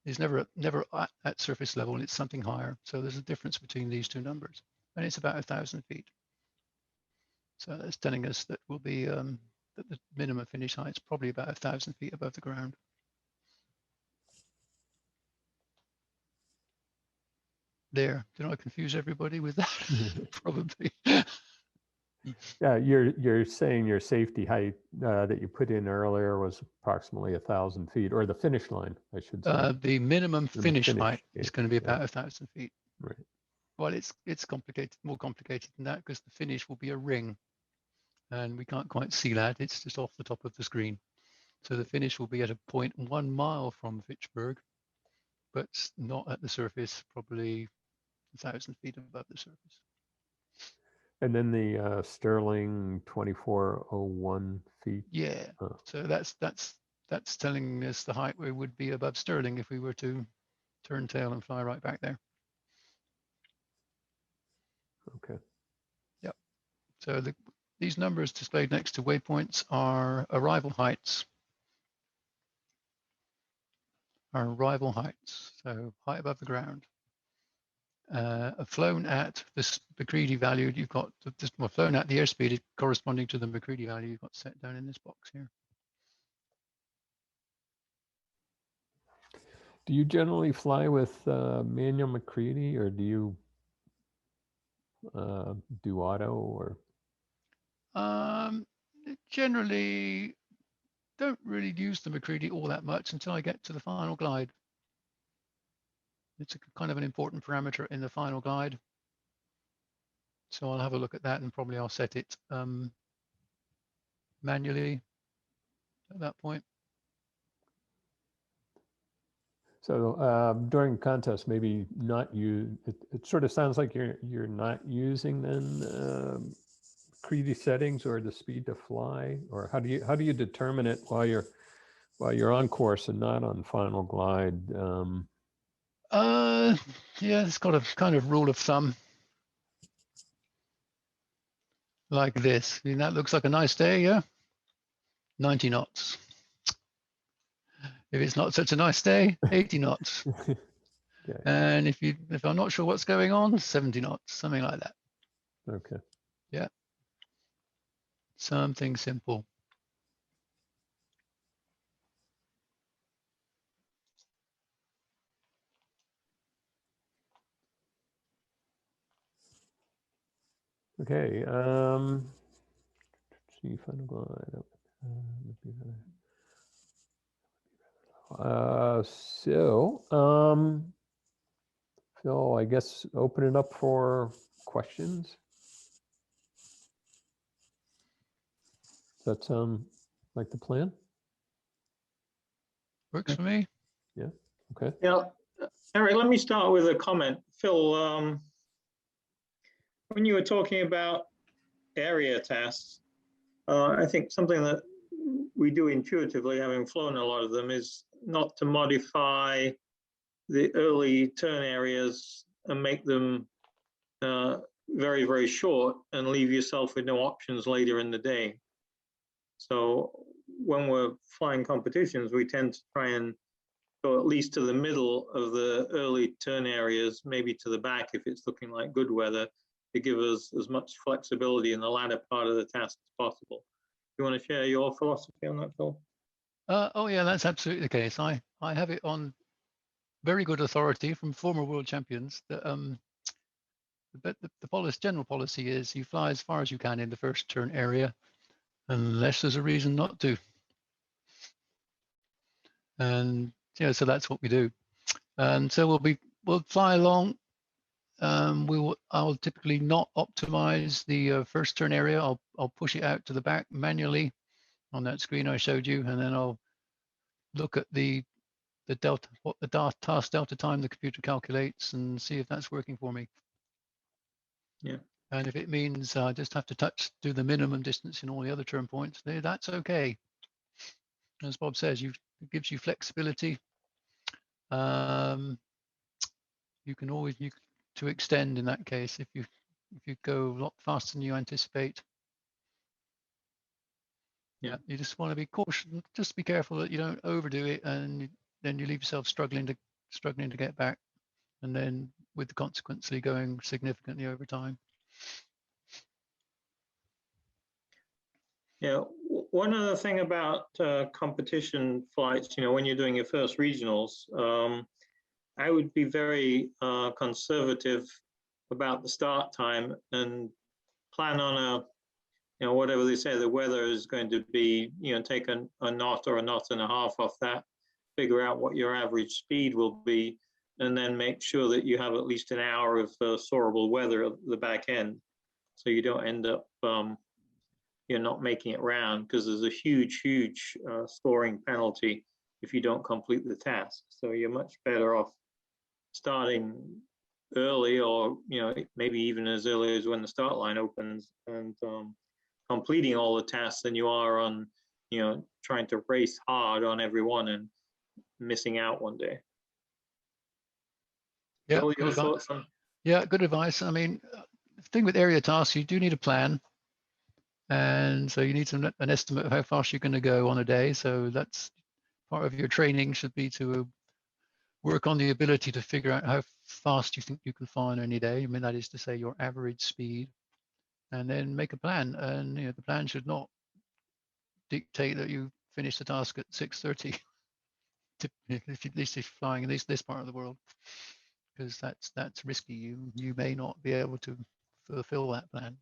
is never at surface level, and it's something higher. So there's a difference between these two numbers, and it's about 1,000 feet. So that's telling us that will be that the minimum finish height is probably about 1,000 feet above the ground. There, did I confuse everybody with that? Probably. Yeah, you're saying your safety height that you put in earlier was approximately 1,000 feet, or the finish line, I should say. The minimum finish height is going to be about yeah. 1,000 feet. Right. Well, it's complicated, more complicated than that, because the finish will be a ring, and we can't quite see that. It's just off the top of the screen. So the finish will be at a point 1 mile from Fitchburg, but not at the surface, probably 1,000 feet above the surface. And then the Sterling 2401 feet. Yeah. So that's telling us the height we would be above Sterling if we were to turn tail and fly right back there. Okay. Yep. So these numbers displayed next to waypoints are arrival heights. So height above the ground. Flown at this McCready value, you've got flown at the airspeed corresponding to the McCready value you've got set down in this box here. Do you generally fly with manual McCready, or do you do auto, or? Generally, don't really use the McCready all that much until I get to the final glide. It's a kind of an important parameter in the final glide. So I'll have a look at that, and probably I'll set it manually at that point. So during contest, maybe not you. It sort of sounds like you're not using then McCready settings or the speed to fly, or how do you determine it while you're on course and not on final glide? Yeah, it's got a kind of rule of thumb like this. I mean, that looks like a nice day, yeah? 90 knots. If it's not such a nice day, 80 knots. Okay. And if I'm not sure what's going on, 70 knots, something like that. Okay. Yeah. Something simple. Okay. See final glide. So I guess open it up for questions. Does that sound like the plan? Works for me. Yeah. Okay. Yeah, Eric, let me start with a comment. Phil, when you were talking about area tests, I think something that we do intuitively, having flown a lot of them, is not to modify the early turn areas and make them very, very short and leave yourself with no options later in the day. So when we're flying competitions, we tend to try and go at least to the middle of the early turn areas, maybe to the back if it's looking like good weather, to give us as much flexibility in the latter part of the task as possible. You want to share your philosophy on that, Phil? Oh yeah, that's absolutely the case. I have it on very good authority from former world champions that but the general policy is you fly as far as you can in the first turn area, unless there's a reason not to. And yeah, so that's what we do. And so we'll fly along. I'll typically not optimize the first turn area. I'll push it out to the back manually on that screen I showed you, and then I'll look at the delta, what the task delta time the computer calculates, and see if that's working for me. Yeah. And if it means I just have to do the minimum distance in all the other turn points, that's okay. As Bob says, it gives you flexibility. You can always to extend in that case if you go a lot faster than you anticipate. Yeah, you just want to be cautious, just be careful that you don't overdo it, and then you leave yourself struggling to get back, and then with the consequently going significantly over time. Yeah, one other thing about competition flights, when you're doing your first regionals, I would be very conservative about the start time and plan on whatever they say the weather is going to be, take a knot or a knot and a half off that, figure out what your average speed will be, and then make sure that you have at least an hour of soarable weather at the back end, so you don't end up you're not making it round, because there's a huge scoring penalty if you don't complete the task. So you're much better off starting early, or maybe even as early as when the start line opens, and completing all the tasks than you are on trying to race hard on every one and missing out one day. Yeah, Phil, good advice. Yeah, good advice. I mean, the thing with area tasks, you do need a plan. And so you need an estimate of how fast you're going to go on a day. So that's part of your training, should be to work on the ability to figure out how fast you think you can fly on any day. I mean, that is to say your average speed, and then make a plan. And the plan should not dictate that you finish the task at 6:30, at least if you're flying in this part of the world, because that's risky. You may not be able to fulfill that plan.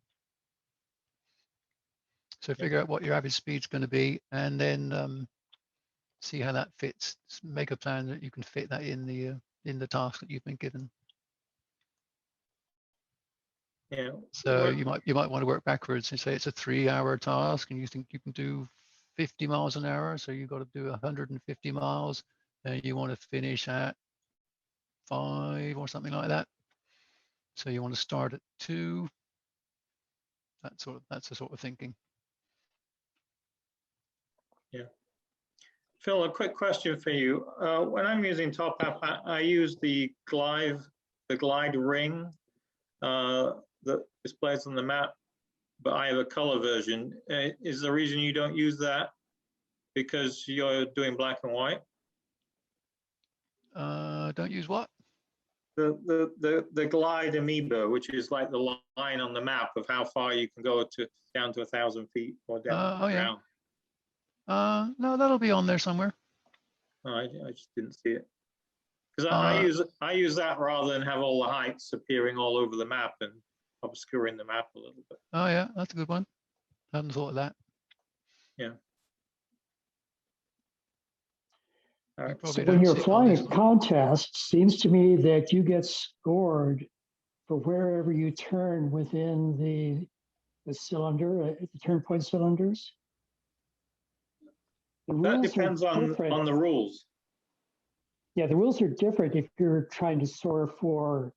So figure out what your average speed's going to be, and then see how that fits. Make a plan that you can fit that in the task that you've been given. Yeah. So you might want to work backwards and say it's a 3-hour task, and you think you can do 50 miles an hour. So you've got to do 150 miles, and you want to finish at 5 or something like that. So you want to start at 2. That's the sort of thinking. Yeah. Phil, a quick question for you. When I'm using Tophat, I use the glide ring that displays on the map, but I have a color version. Is the reason you don't use that because you're doing black and white? Don't use what? The glide amoeba, which is like the line on the map of how far you can go down to 1,000 feet or down to the ground. No, that'll be on there somewhere. Oh, I just didn't see it, because I use that rather than have all the heights appearing all over the map and obscuring the map a little bit. Oh yeah, that's a good one. I hadn't thought of that. Yeah. So when you're flying a contest, seems to me that you get scored for wherever you turn within the cylinder, the turn point cylinders. That depends on the rules. Yeah, the rules are different if you're trying to soar for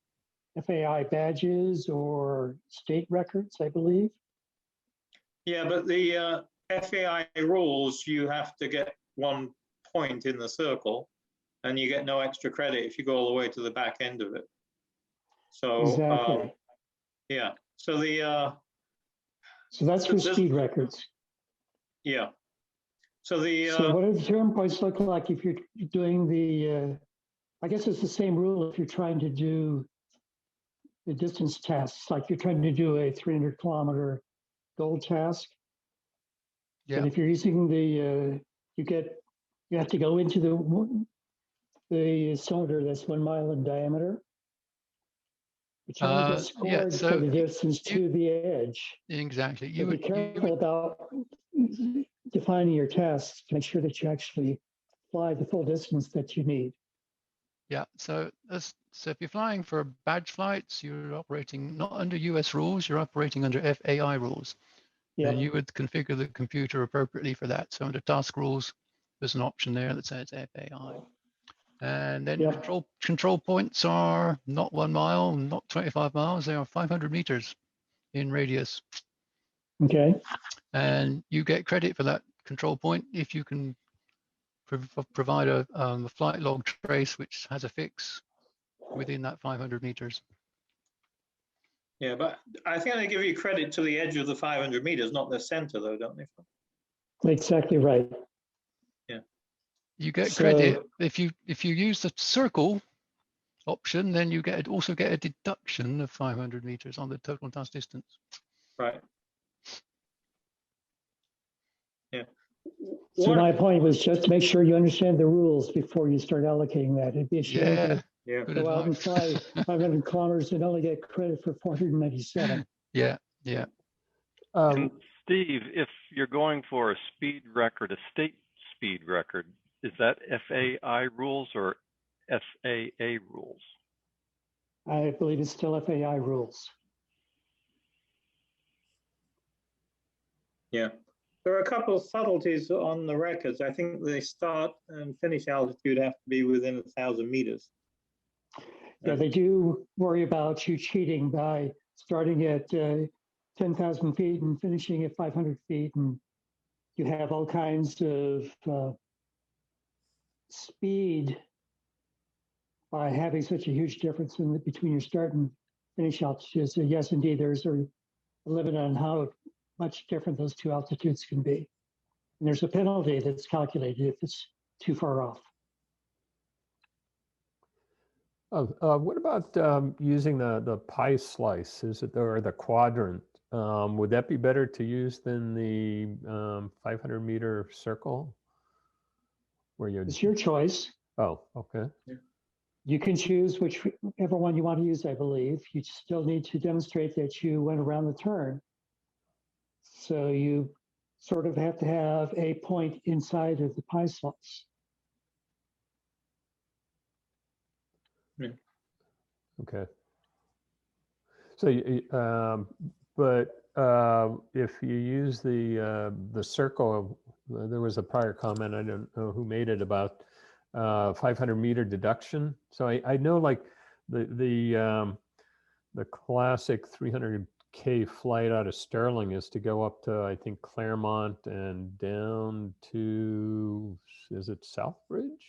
FAI badges or state records, I believe. Yeah, but the FAI rules, you have to get 1 point in the circle, and you get no extra credit if you go all the way to the back end of it. So exactly. Yeah. So the so that's for speed records. Yeah. So what do the turn points look like if you're doing the? I guess it's the same rule if you're trying to do the distance tasks, like you're trying to do a 300-kilometer goal task. Yeah. And if you're using the, you have to go into the cylinder that's 1 mile in diameter. But you only get scored for the distance to the edge. Exactly. So be careful about defining your tasks to make sure that you actually fly the full distance that you need. Yeah, so if you're flying for badge flights, you're operating not under US rules, you're operating under FAI rules. Yep. And you would configure the computer appropriately for that. So under task rules, there's an option there that says FAI. And then Yep. control points are not 1 mile, not 25 miles, they are 500 meters in radius. Okay. And you get credit for that control point if you can provide a flight log trace which has a fix within that 500 meters. Yeah, but I think they give you credit to the edge of the 500 meters, not the center, though, don't they? Exactly right. Yeah. You get credit if you use the circle option, then you also get a deduction of 500 meters on the total task distance. Right. Yeah. So my point was just to make sure you understand the rules before you start allocating that. It'd be a shame to go out and fly 500 kilometers and only get credit for 497. Yeah. And Steve, if you're going for a speed record, a state speed record, is that FAI rules or FAA rules? I believe it's still FAI rules. Yeah. There are a couple of subtleties on the records. I think the start and finish altitude have to be within 1,000 meters. Yeah, they do worry about you cheating by starting at 10,000 feet and finishing at 500 feet. And you have all kinds of speed by having such a huge difference between your start and finish altitude. So yes, indeed, there's a limit on how much different those two altitudes can be. And there's a penalty that's calculated if it's too far off. What about using the pie slice? Is it or the quadrant? Would that be better to use than the 500 meter circle? Where you? It's your choice. Oh, okay. Yeah. You can choose whichever one you want to use, I believe. You still need to demonstrate that you went around the turn. So you sort of have to have a point inside of the pie slice. Yeah. Okay. So, but if you use the circle, there was a prior comment, I don't know who made it, about 500 meter deduction. So I know like the classic 300K flight out of Sterling is to go up to, I think, Claremont and down to, is it Southbridge?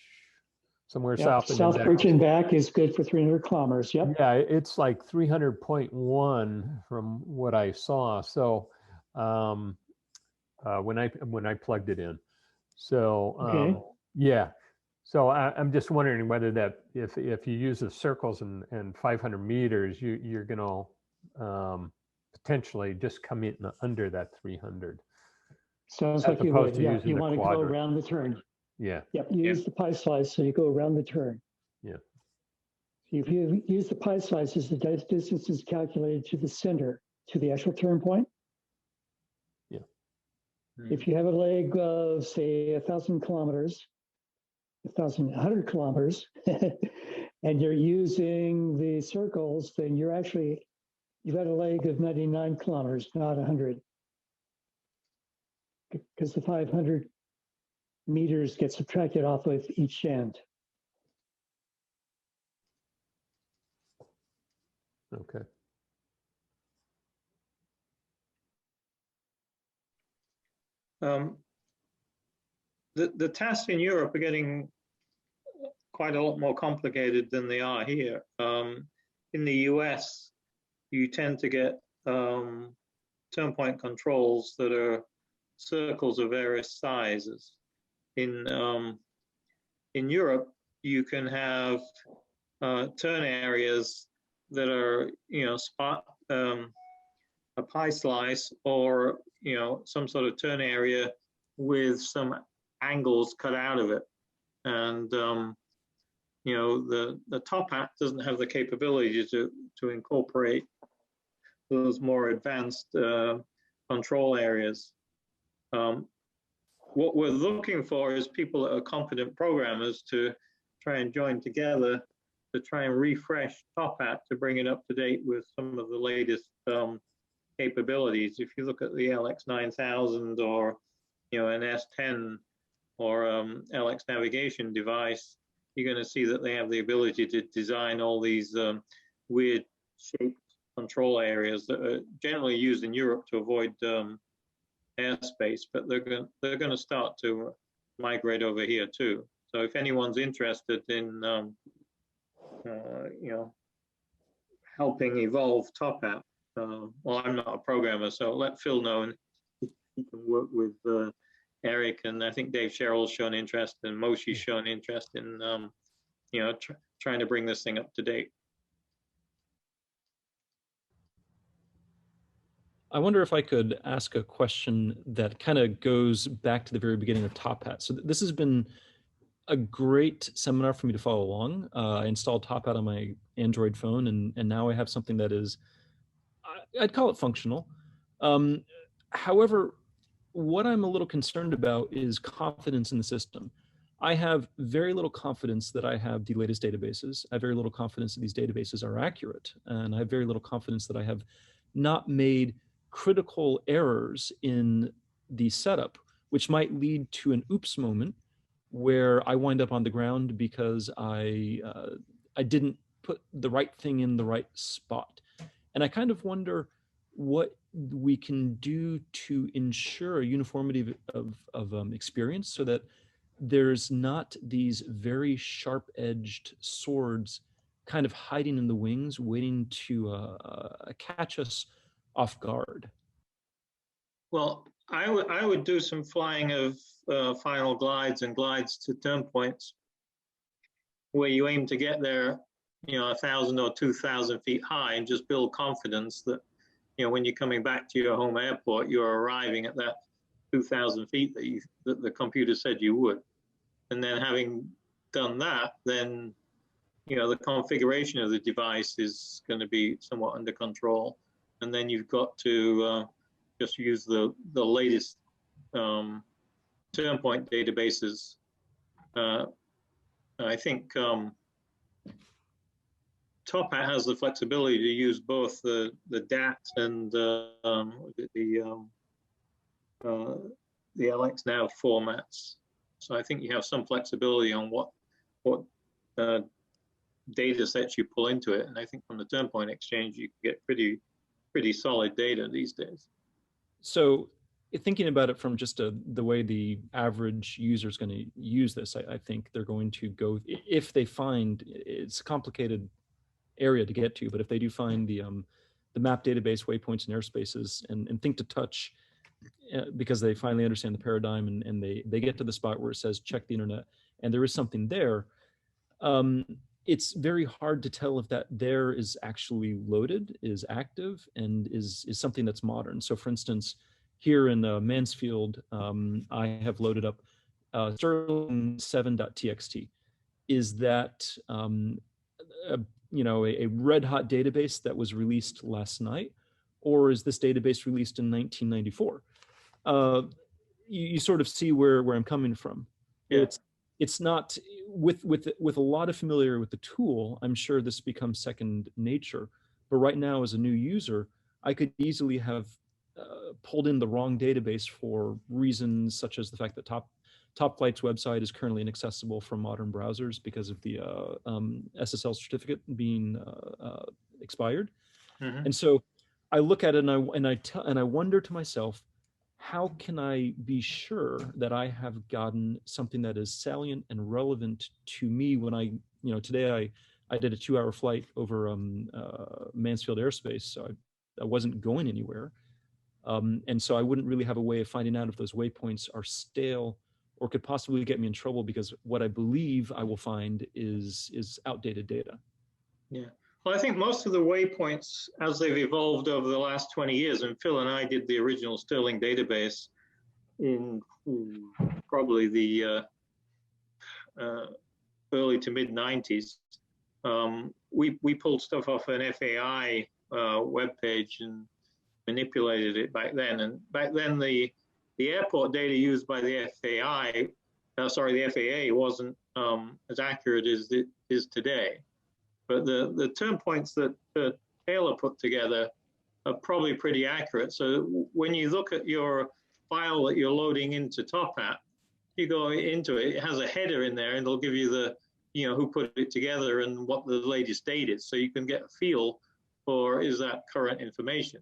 Somewhere south. Southbridge and back is good for 300 kilometers. Yep. Yeah, it's like 300.1 from what I saw. So when I plugged it in, so yeah. So I'm just wondering whether that if you use the circles and 500 meters, you're going to potentially just come in under that 300. Sounds like you would. Yeah, you want to go around the turn. Yeah. Yep. You use the pie slice, so you go around the turn. Yeah. If you use the pie slices, the distance is calculated to the center, to the actual turn point. Yeah. If you have a leg of, say, 1,000 kilometers, 1,100 kilometers, and you're using the circles, then you've got a leg of 99 kilometers, not 100. Because the 500 meters get subtracted off of each end. Okay. The tasks in Europe are getting quite a lot more complicated than they are here. In the US, you tend to get turn point controls that are circles of various sizes. In Europe, you can have turn areas that are, a pie slice, or some sort of turn area with some angles cut out of it. And the Tophat doesn't have the capability to incorporate those more advanced control areas. What we're looking for is people that are competent programmers to try and join together to try and refresh Tophat to bring it up to date with some of the latest capabilities. If you look at the LX9000 or an S10 or LX navigation device, you're going to see that they have the ability to design all these weird shaped control areas that are generally used in Europe to avoid airspace, but they're going to start to migrate over here too. So if anyone's interested in helping evolve Tophat, well, I'm not a programmer, so let Phil know, and he can work with Eric, and I think Dave Sherrill's shown interest, and Moshe's shown interest in, you know, trying to bring this thing up to date. I wonder if I could ask a question that kind of goes back to the very beginning of Tophat. So this has been a great seminar for me to follow along. I installed Tophat on my Android phone, and now I have something that is, I'd call it functional. However, what I'm a little concerned about is confidence in the system. I have very little confidence that I have the latest databases. I have very little confidence that these databases are accurate. And I have very little confidence that I have not made critical errors in the setup, which might lead to an oops moment where I wind up on the ground because I didn't put the right thing in the right spot. And I kind of wonder what we can do to ensure a uniformity of experience so that there's not these very sharp-edged swords kind of hiding in the wings, waiting to catch us off guard. Well, I would do some flying of final glides and glides to turn points where you aim to get there, you know, 1,000 or 2,000 feet high, and just build confidence that, you know, when you're coming back to your home airport, you're arriving at that 2,000 feet that the computer said you would. And then having done that, then, you know, the configuration of the device is going to be somewhat under control. And then you've got to just use the latest turn point databases. I think Tophat has the flexibility to use both the DAT and the LXNav formats. So I think you have some flexibility on what data sets you pull into it. And I think from the turn point exchange, you can get pretty solid data these days. So thinking about it from just the way the average user is going to use this, I think they're going to go, if they find, it's a complicated area to get to, but if they do find the map database, waypoints, and airspaces, and think to touch, because they finally understand the paradigm, and they get to the spot where it says check the internet, and there is something there, it's very hard to tell if that there is actually loaded, is active, and is something that's modern. So for instance, here in Mansfield, I have loaded up Sterling 7.txt. Is that you know, a red hot database that was released last night, or is this database released in 1994? You sort of see where I'm coming from. Yeah. It's not, with a lot of familiarity with the tool, I'm sure this becomes second nature. But right now, as a new user, I could easily have pulled in the wrong database for reasons such as the fact that Topflight's website is currently inaccessible from modern browsers because of the SSL certificate being expired. Mm-hmm. And so I look at it and I wonder to myself, how can I be sure that I have gotten something that is salient and relevant to me when I, you know, today I did a 2-hour flight over Mansfield airspace, so I wasn't going anywhere. And so I wouldn't really have a way of finding out if those waypoints are stale or could possibly get me in trouble, because what I believe I will find is outdated data. Yeah. Well, I think most of the waypoints, as they've evolved over the last 20 years, and Phil and I did the original Sterling database in probably the early to mid 90s. We pulled stuff off an FAI webpage and manipulated it back then. And back then, the airport data used by the FAA wasn't as accurate as it is today. But the turn points that Taylor put together are probably pretty accurate. So when you look at your file that you're loading into Tophat, you go into it, it has a header in there, and it'll give you the, you know, who put it together and what the latest date is. So you can get a feel for, is that current information.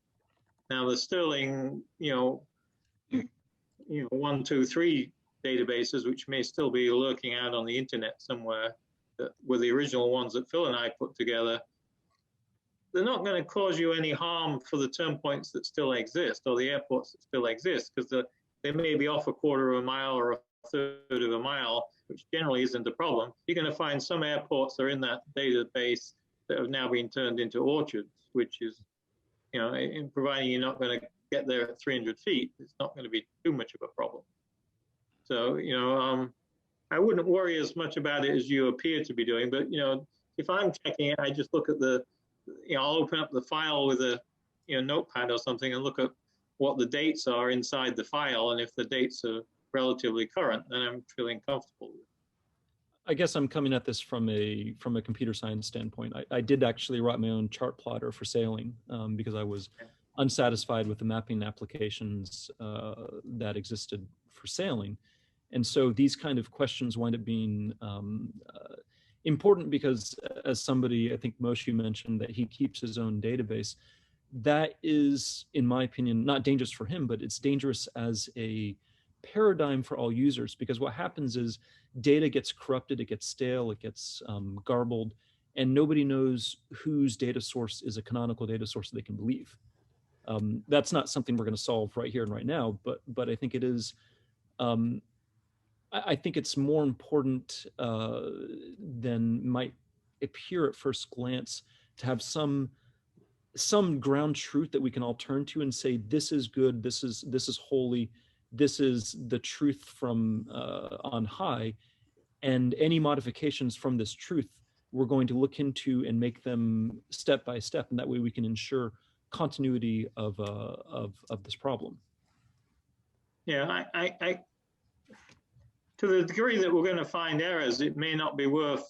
Now the Sterling, 1, 2, 3 databases, which may still be lurking out on the internet somewhere, that were the original ones that Phil and I put together, they're not going to cause you any harm for the turn points that still exist or the airports that still exist, because they may be off a quarter of a mile or a third of a mile, which generally isn't a problem. You're going to find some airports that are in that database that have now been turned into orchards, which is, you know, in providing you're not going to get there at 300 feet, it's not going to be too much of a problem. So, you know, I wouldn't worry as much about it as you appear to be doing, but, you know, if I'm checking it, I just look at the, you know, I'll open up the file with a, you know, notepad or something and look at what the dates are inside the file. And if the dates are relatively current, then I'm feeling comfortable with it. I guess I'm coming at this from a computer science standpoint. I did actually write my own chart plotter for sailing because I was unsatisfied with the mapping applications that existed for sailing. And so these kind of questions wind up being important because, as somebody, I think Moshe mentioned, that he keeps his own database. That is, in my opinion, not dangerous for him, but it's dangerous as a paradigm for all users, because what happens is data gets corrupted, it gets stale, it gets garbled, and nobody knows whose data source is a canonical data source that they can believe. That's not something we're going to solve right here and right now, but I think it is. I think it's more important than might appear at first glance to have some ground truth that we can all turn to and say, this is good, this is holy, this is the truth from on high, and any modifications from this truth we're going to look into and make them step by step, and that way we can ensure continuity of this problem. Yeah, I to the degree that we're going to find errors, it may not be worth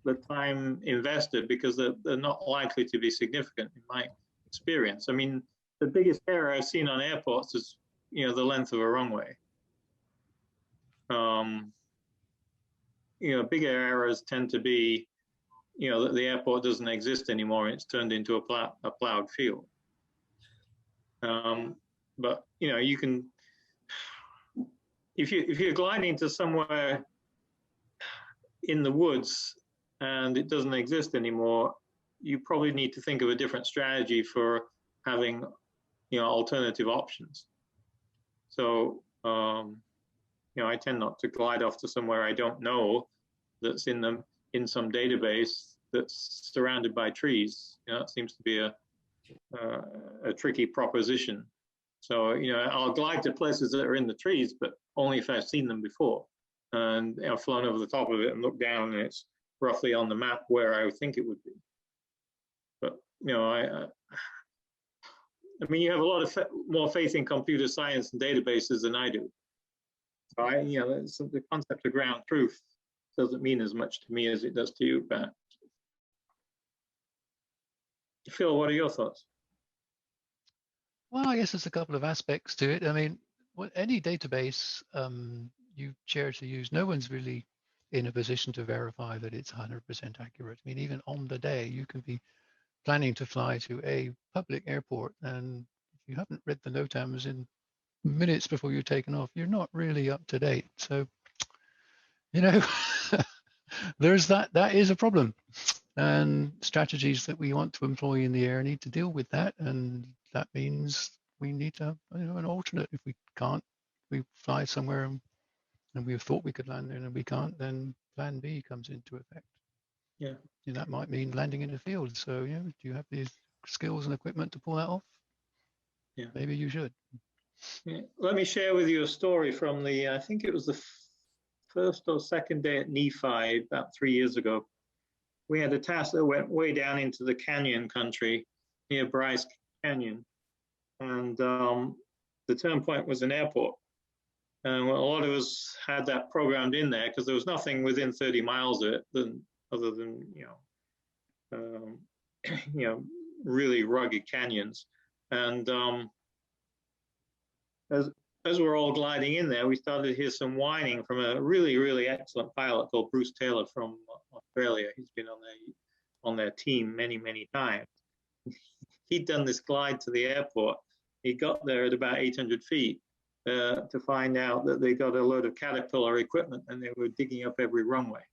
the time invested because they're not likely to be significant in my experience. I mean, the biggest error I've seen on airports is, you know, the length of a runway. You know, bigger errors tend to be, you know, that the airport doesn't exist anymore and it's turned into a plowed field. But, you know, you can, if you're gliding to somewhere in the woods and it doesn't exist anymore, you probably need to think of a different strategy for having, you know, alternative options. So, you know, I tend not to glide off to somewhere I don't know that's in some database that's surrounded by trees. You know, it seems to be a tricky proposition. So, you know, I'll glide to places that are in the trees, but only if I've seen them before. And I've flown over the top of it and looked down and it's roughly on the map where I would think it would be. But, you know, I mean, you have a lot of more faith in computer science and databases than I do. So you know, the concept of ground truth doesn't mean as much to me as it does to you, perhaps. Phil, what are your thoughts? Well, I guess there's a couple of aspects to it. I mean, any database you care to use, no one's really in a position to verify that it's 100% accurate. I mean, even on the day, you can be planning to fly to a public airport, and if you haven't read the NOTAMs in minutes before you're taken off, you're not really up to date. So, you know, there's that is a problem, and strategies that we want to employ in the air need to deal with that, and that means we need to, you know, an alternate. If we can't, we fly somewhere and we thought we could land there and we can't, then plan B comes into effect. Yeah. And that might mean landing in a field. So, you know, do you have these skills and equipment to pull that off? Yeah. Maybe you should. Yeah. Let me share with you a story from the, I think it was the first or second day at Nephi about 3 years ago. We had a task that went way down into the canyon country near Bryce Canyon. And the turn point was an airport. And a lot of us had that programmed in there because there was nothing within 30 miles of it other than, you know, really rugged canyons. And as we're all gliding in there, we started to hear some whining from a really, really excellent pilot called Bruce Taylor from Australia. He's been on their team many, many times. He'd done this glide to the airport. He got there at about 800 feet to find out that they got a load of Caterpillar equipment and they were digging up every runway.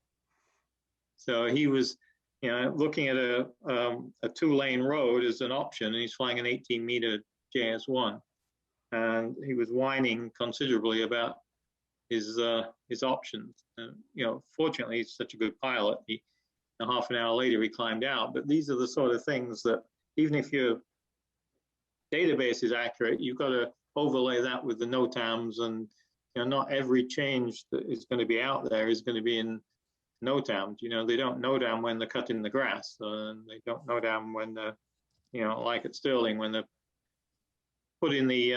So he was you know, looking at a 2-lane road as an option, and he's flying an 18-meter JS1, and he was whining considerably about his options. You know, fortunately, he's such a good pilot. Half an hour later, he climbed out. But these are the sort of things that, even if your database is accurate, you've got to overlay that with the NOTAMs, and you know, not every change that is going to be out there is going to be in NOTAM. You know, they don't NOTAM when they're cutting the grass, and they don't NOTAM when they're, you know, like at Stirling, when they're putting the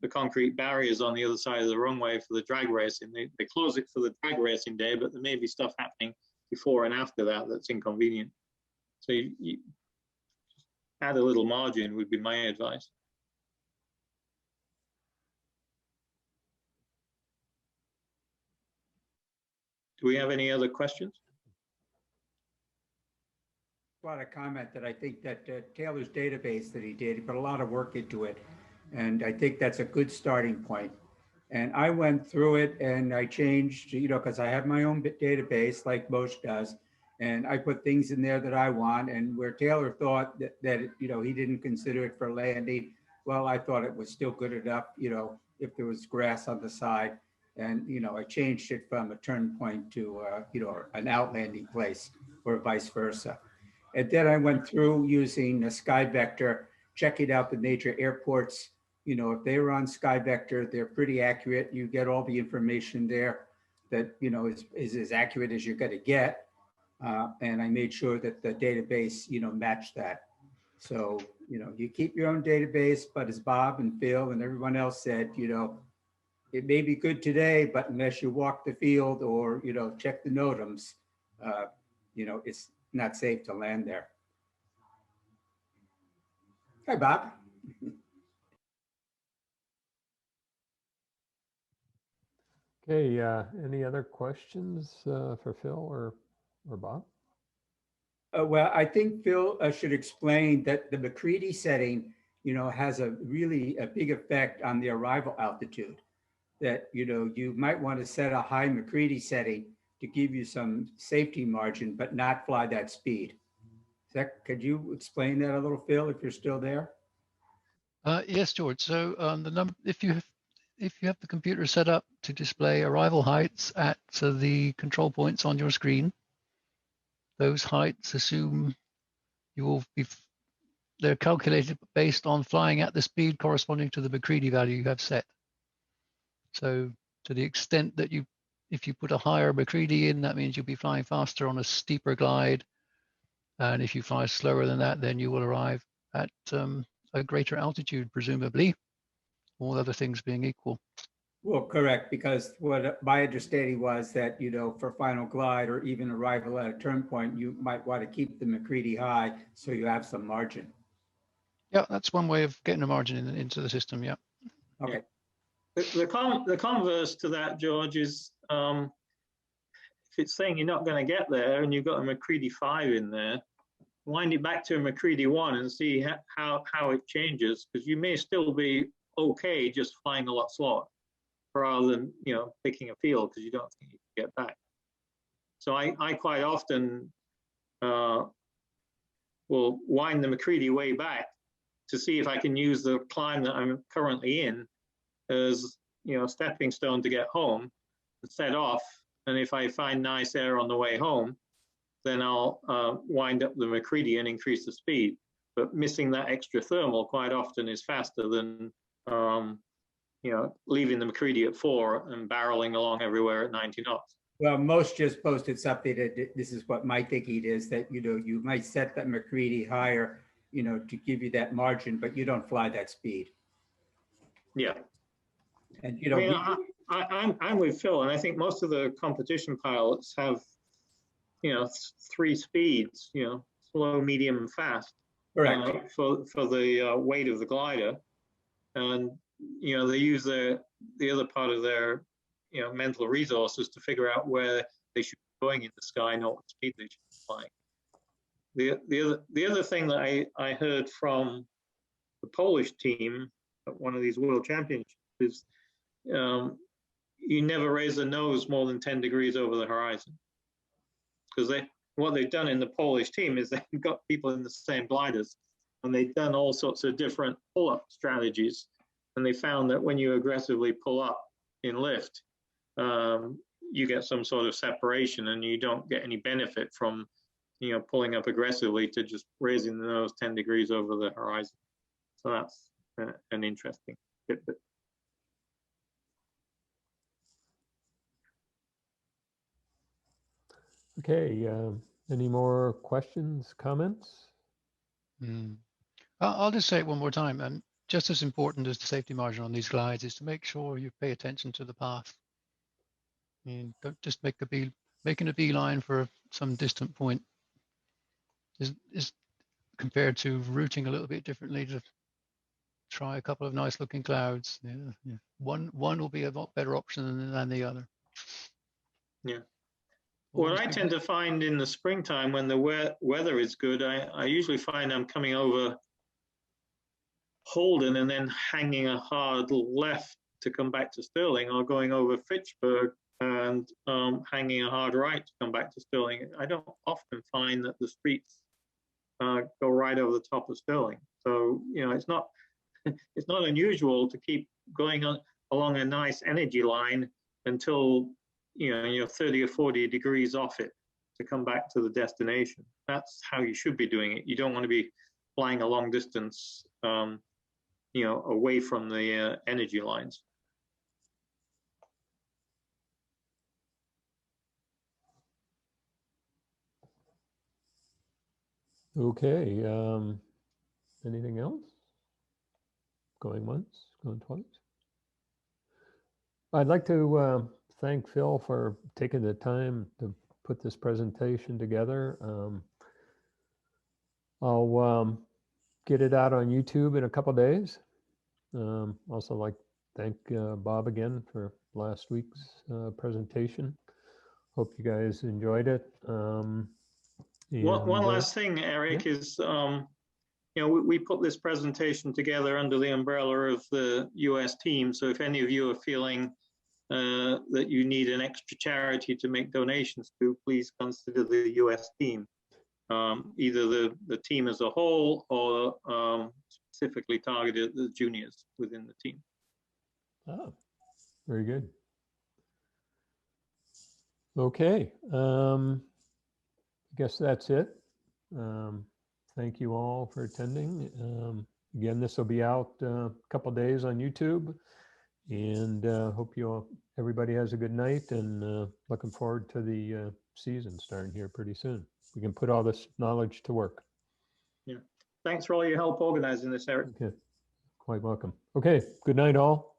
concrete barriers on the other side of the runway for the drag racing. They close it for the drag racing day, but there may be stuff happening before and after that that's inconvenient. So you add a little margin would be my advice. Do we have any other questions? I want to comment that I think that Taylor's database that he did, he put a lot of work into it. And I think that's a good starting point. And I went through it and I changed, you know, because I have my own database like Mosh does. And I put things in there that I want. And where Taylor thought that you know, he didn't consider it for landing, well, I thought it was still good enough, you know, if there was grass on the side. And, you know, I changed it from a turn point to, you know, an outlanding place or vice versa. And then I went through using a Sky Vector, checking out the major airports. You know, if they were on Sky Vector, they're pretty accurate. You get all the information there that, you know, is as accurate as you're going to get. And I made sure that the database, you know, matched that. So, you know, you keep your own database, but as Bob and Phil and everyone else said, you know, it may be good today, but unless you walk the field or, you know, check the NOTAMs, you know, it's not safe to land there. Hi, Bob. Okay, any other questions for Phil or Bob? Well, I think Phil should explain that the McCready setting, you know, has a big effect on the arrival altitude. That, you know, you might want to set a high McCready setting to give you some safety margin, but not fly that speed. Could you explain that a little, Phil, if you're still there? Yes, George. So if you have the computer set up to display arrival heights at the control points on your screen, those heights assume you will be, they're calculated based on flying at the speed corresponding to the McCready value you have set. So to the extent that if you put a higher McCready in, that means you'll be flying faster on a steeper glide. And if you fly slower than that, then you will arrive at a greater altitude, presumably, all other things being equal. Well, correct, because what my understanding was that, you know, for final glide or even arrival at a turn point, you might want to keep the McCready high so you have some margin. Yeah, that's one way of getting a margin into the system, yeah. Okay. The converse to that, George, is if it's saying you're not going to get there and you've got a McCready 5 in there, wind it back to a McCready 1 and see how it changes, because you may still be okay just flying a lot slower rather than, you know, picking a field because you don't think you can get back. So I quite often will wind the McCready way back to see if I can use the climb that I'm currently in as, you know, stepping stone to get home and set off. And if I find nice air on the way home, then I'll wind up the McCready and increase the speed. But missing that extra thermal quite often is faster than, you know, leaving the McCready at 4 and barreling along everywhere at 90 knots. Well, most just posted something that this is what my thinking is, that, you know, you might set that McCready higher, you know, to give you that margin, but you don't fly that speed. Yeah. And, you know, I mean, I'm with Phil, and I think most of the competition pilots have, you know, 3 speeds, you know, slow, medium, and fast. Correct. For the weight of the glider. And, you know, they use the other part of their, you know, mental resources to figure out where they should be going in the sky, not what speed they should be flying. The other thing that I heard from the Polish team at one of these world championships is you never raise the nose more than 10 degrees over the horizon, because what they've done in the Polish team is they've got people in the same gliders, and they've done all sorts of different pull-up strategies. And they found that when you aggressively pull up in lift, you get some sort of separation, and you don't get any benefit from, you know, pulling up aggressively to just raising the nose 10 degrees over the horizon. So that's an interesting tidbit. Okay, any more questions, comments? I'll just say it one more time. And just as important as the safety margin on these glides is to make sure you pay attention to the path. I mean, don't just making a beeline for some distant point is compared to routing a little bit differently to try a couple of nice looking clouds. Yeah. One will be a lot better option than the other. Yeah. What I tend to find in the springtime when the weather is good, I usually find I'm coming over Holden and then hanging a hard left to come back to Stirling, or going over Fitchburg and hanging a hard right to come back to Stirling. I don't often find that the streets go right over the top of Stirling. So, you know, it's not unusual to keep going along a nice energy line until, you know, you're 30 or 40 degrees off it to come back to the destination. That's how you should be doing it. You don't want to be flying a long distance, you know, away from the energy lines. Okay, anything else? Going once, going twice? I'd like to thank Phil for taking the time to put this presentation together. I'll get it out on YouTube in a couple of days. Also like to thank Bob again for last week's presentation. Hope you guys enjoyed it. One last thing, Eric, yeah. is, you know, we put this presentation together under the umbrella of the US team. So if any of you are feeling that you need an extra charity to make donations to, please consider the US team. Either the team as a whole, or specifically targeted the juniors within the team. Oh, very good. Okay, I guess that's it. Thank you all for attending. Again, this will be out a couple days on YouTube, and hope everybody has a good night, and looking forward to the season starting here pretty soon. We can put all this knowledge to work. Yeah. Thanks for all your help organizing this, Eric. Okay. Quite welcome. Okay. Good night, all.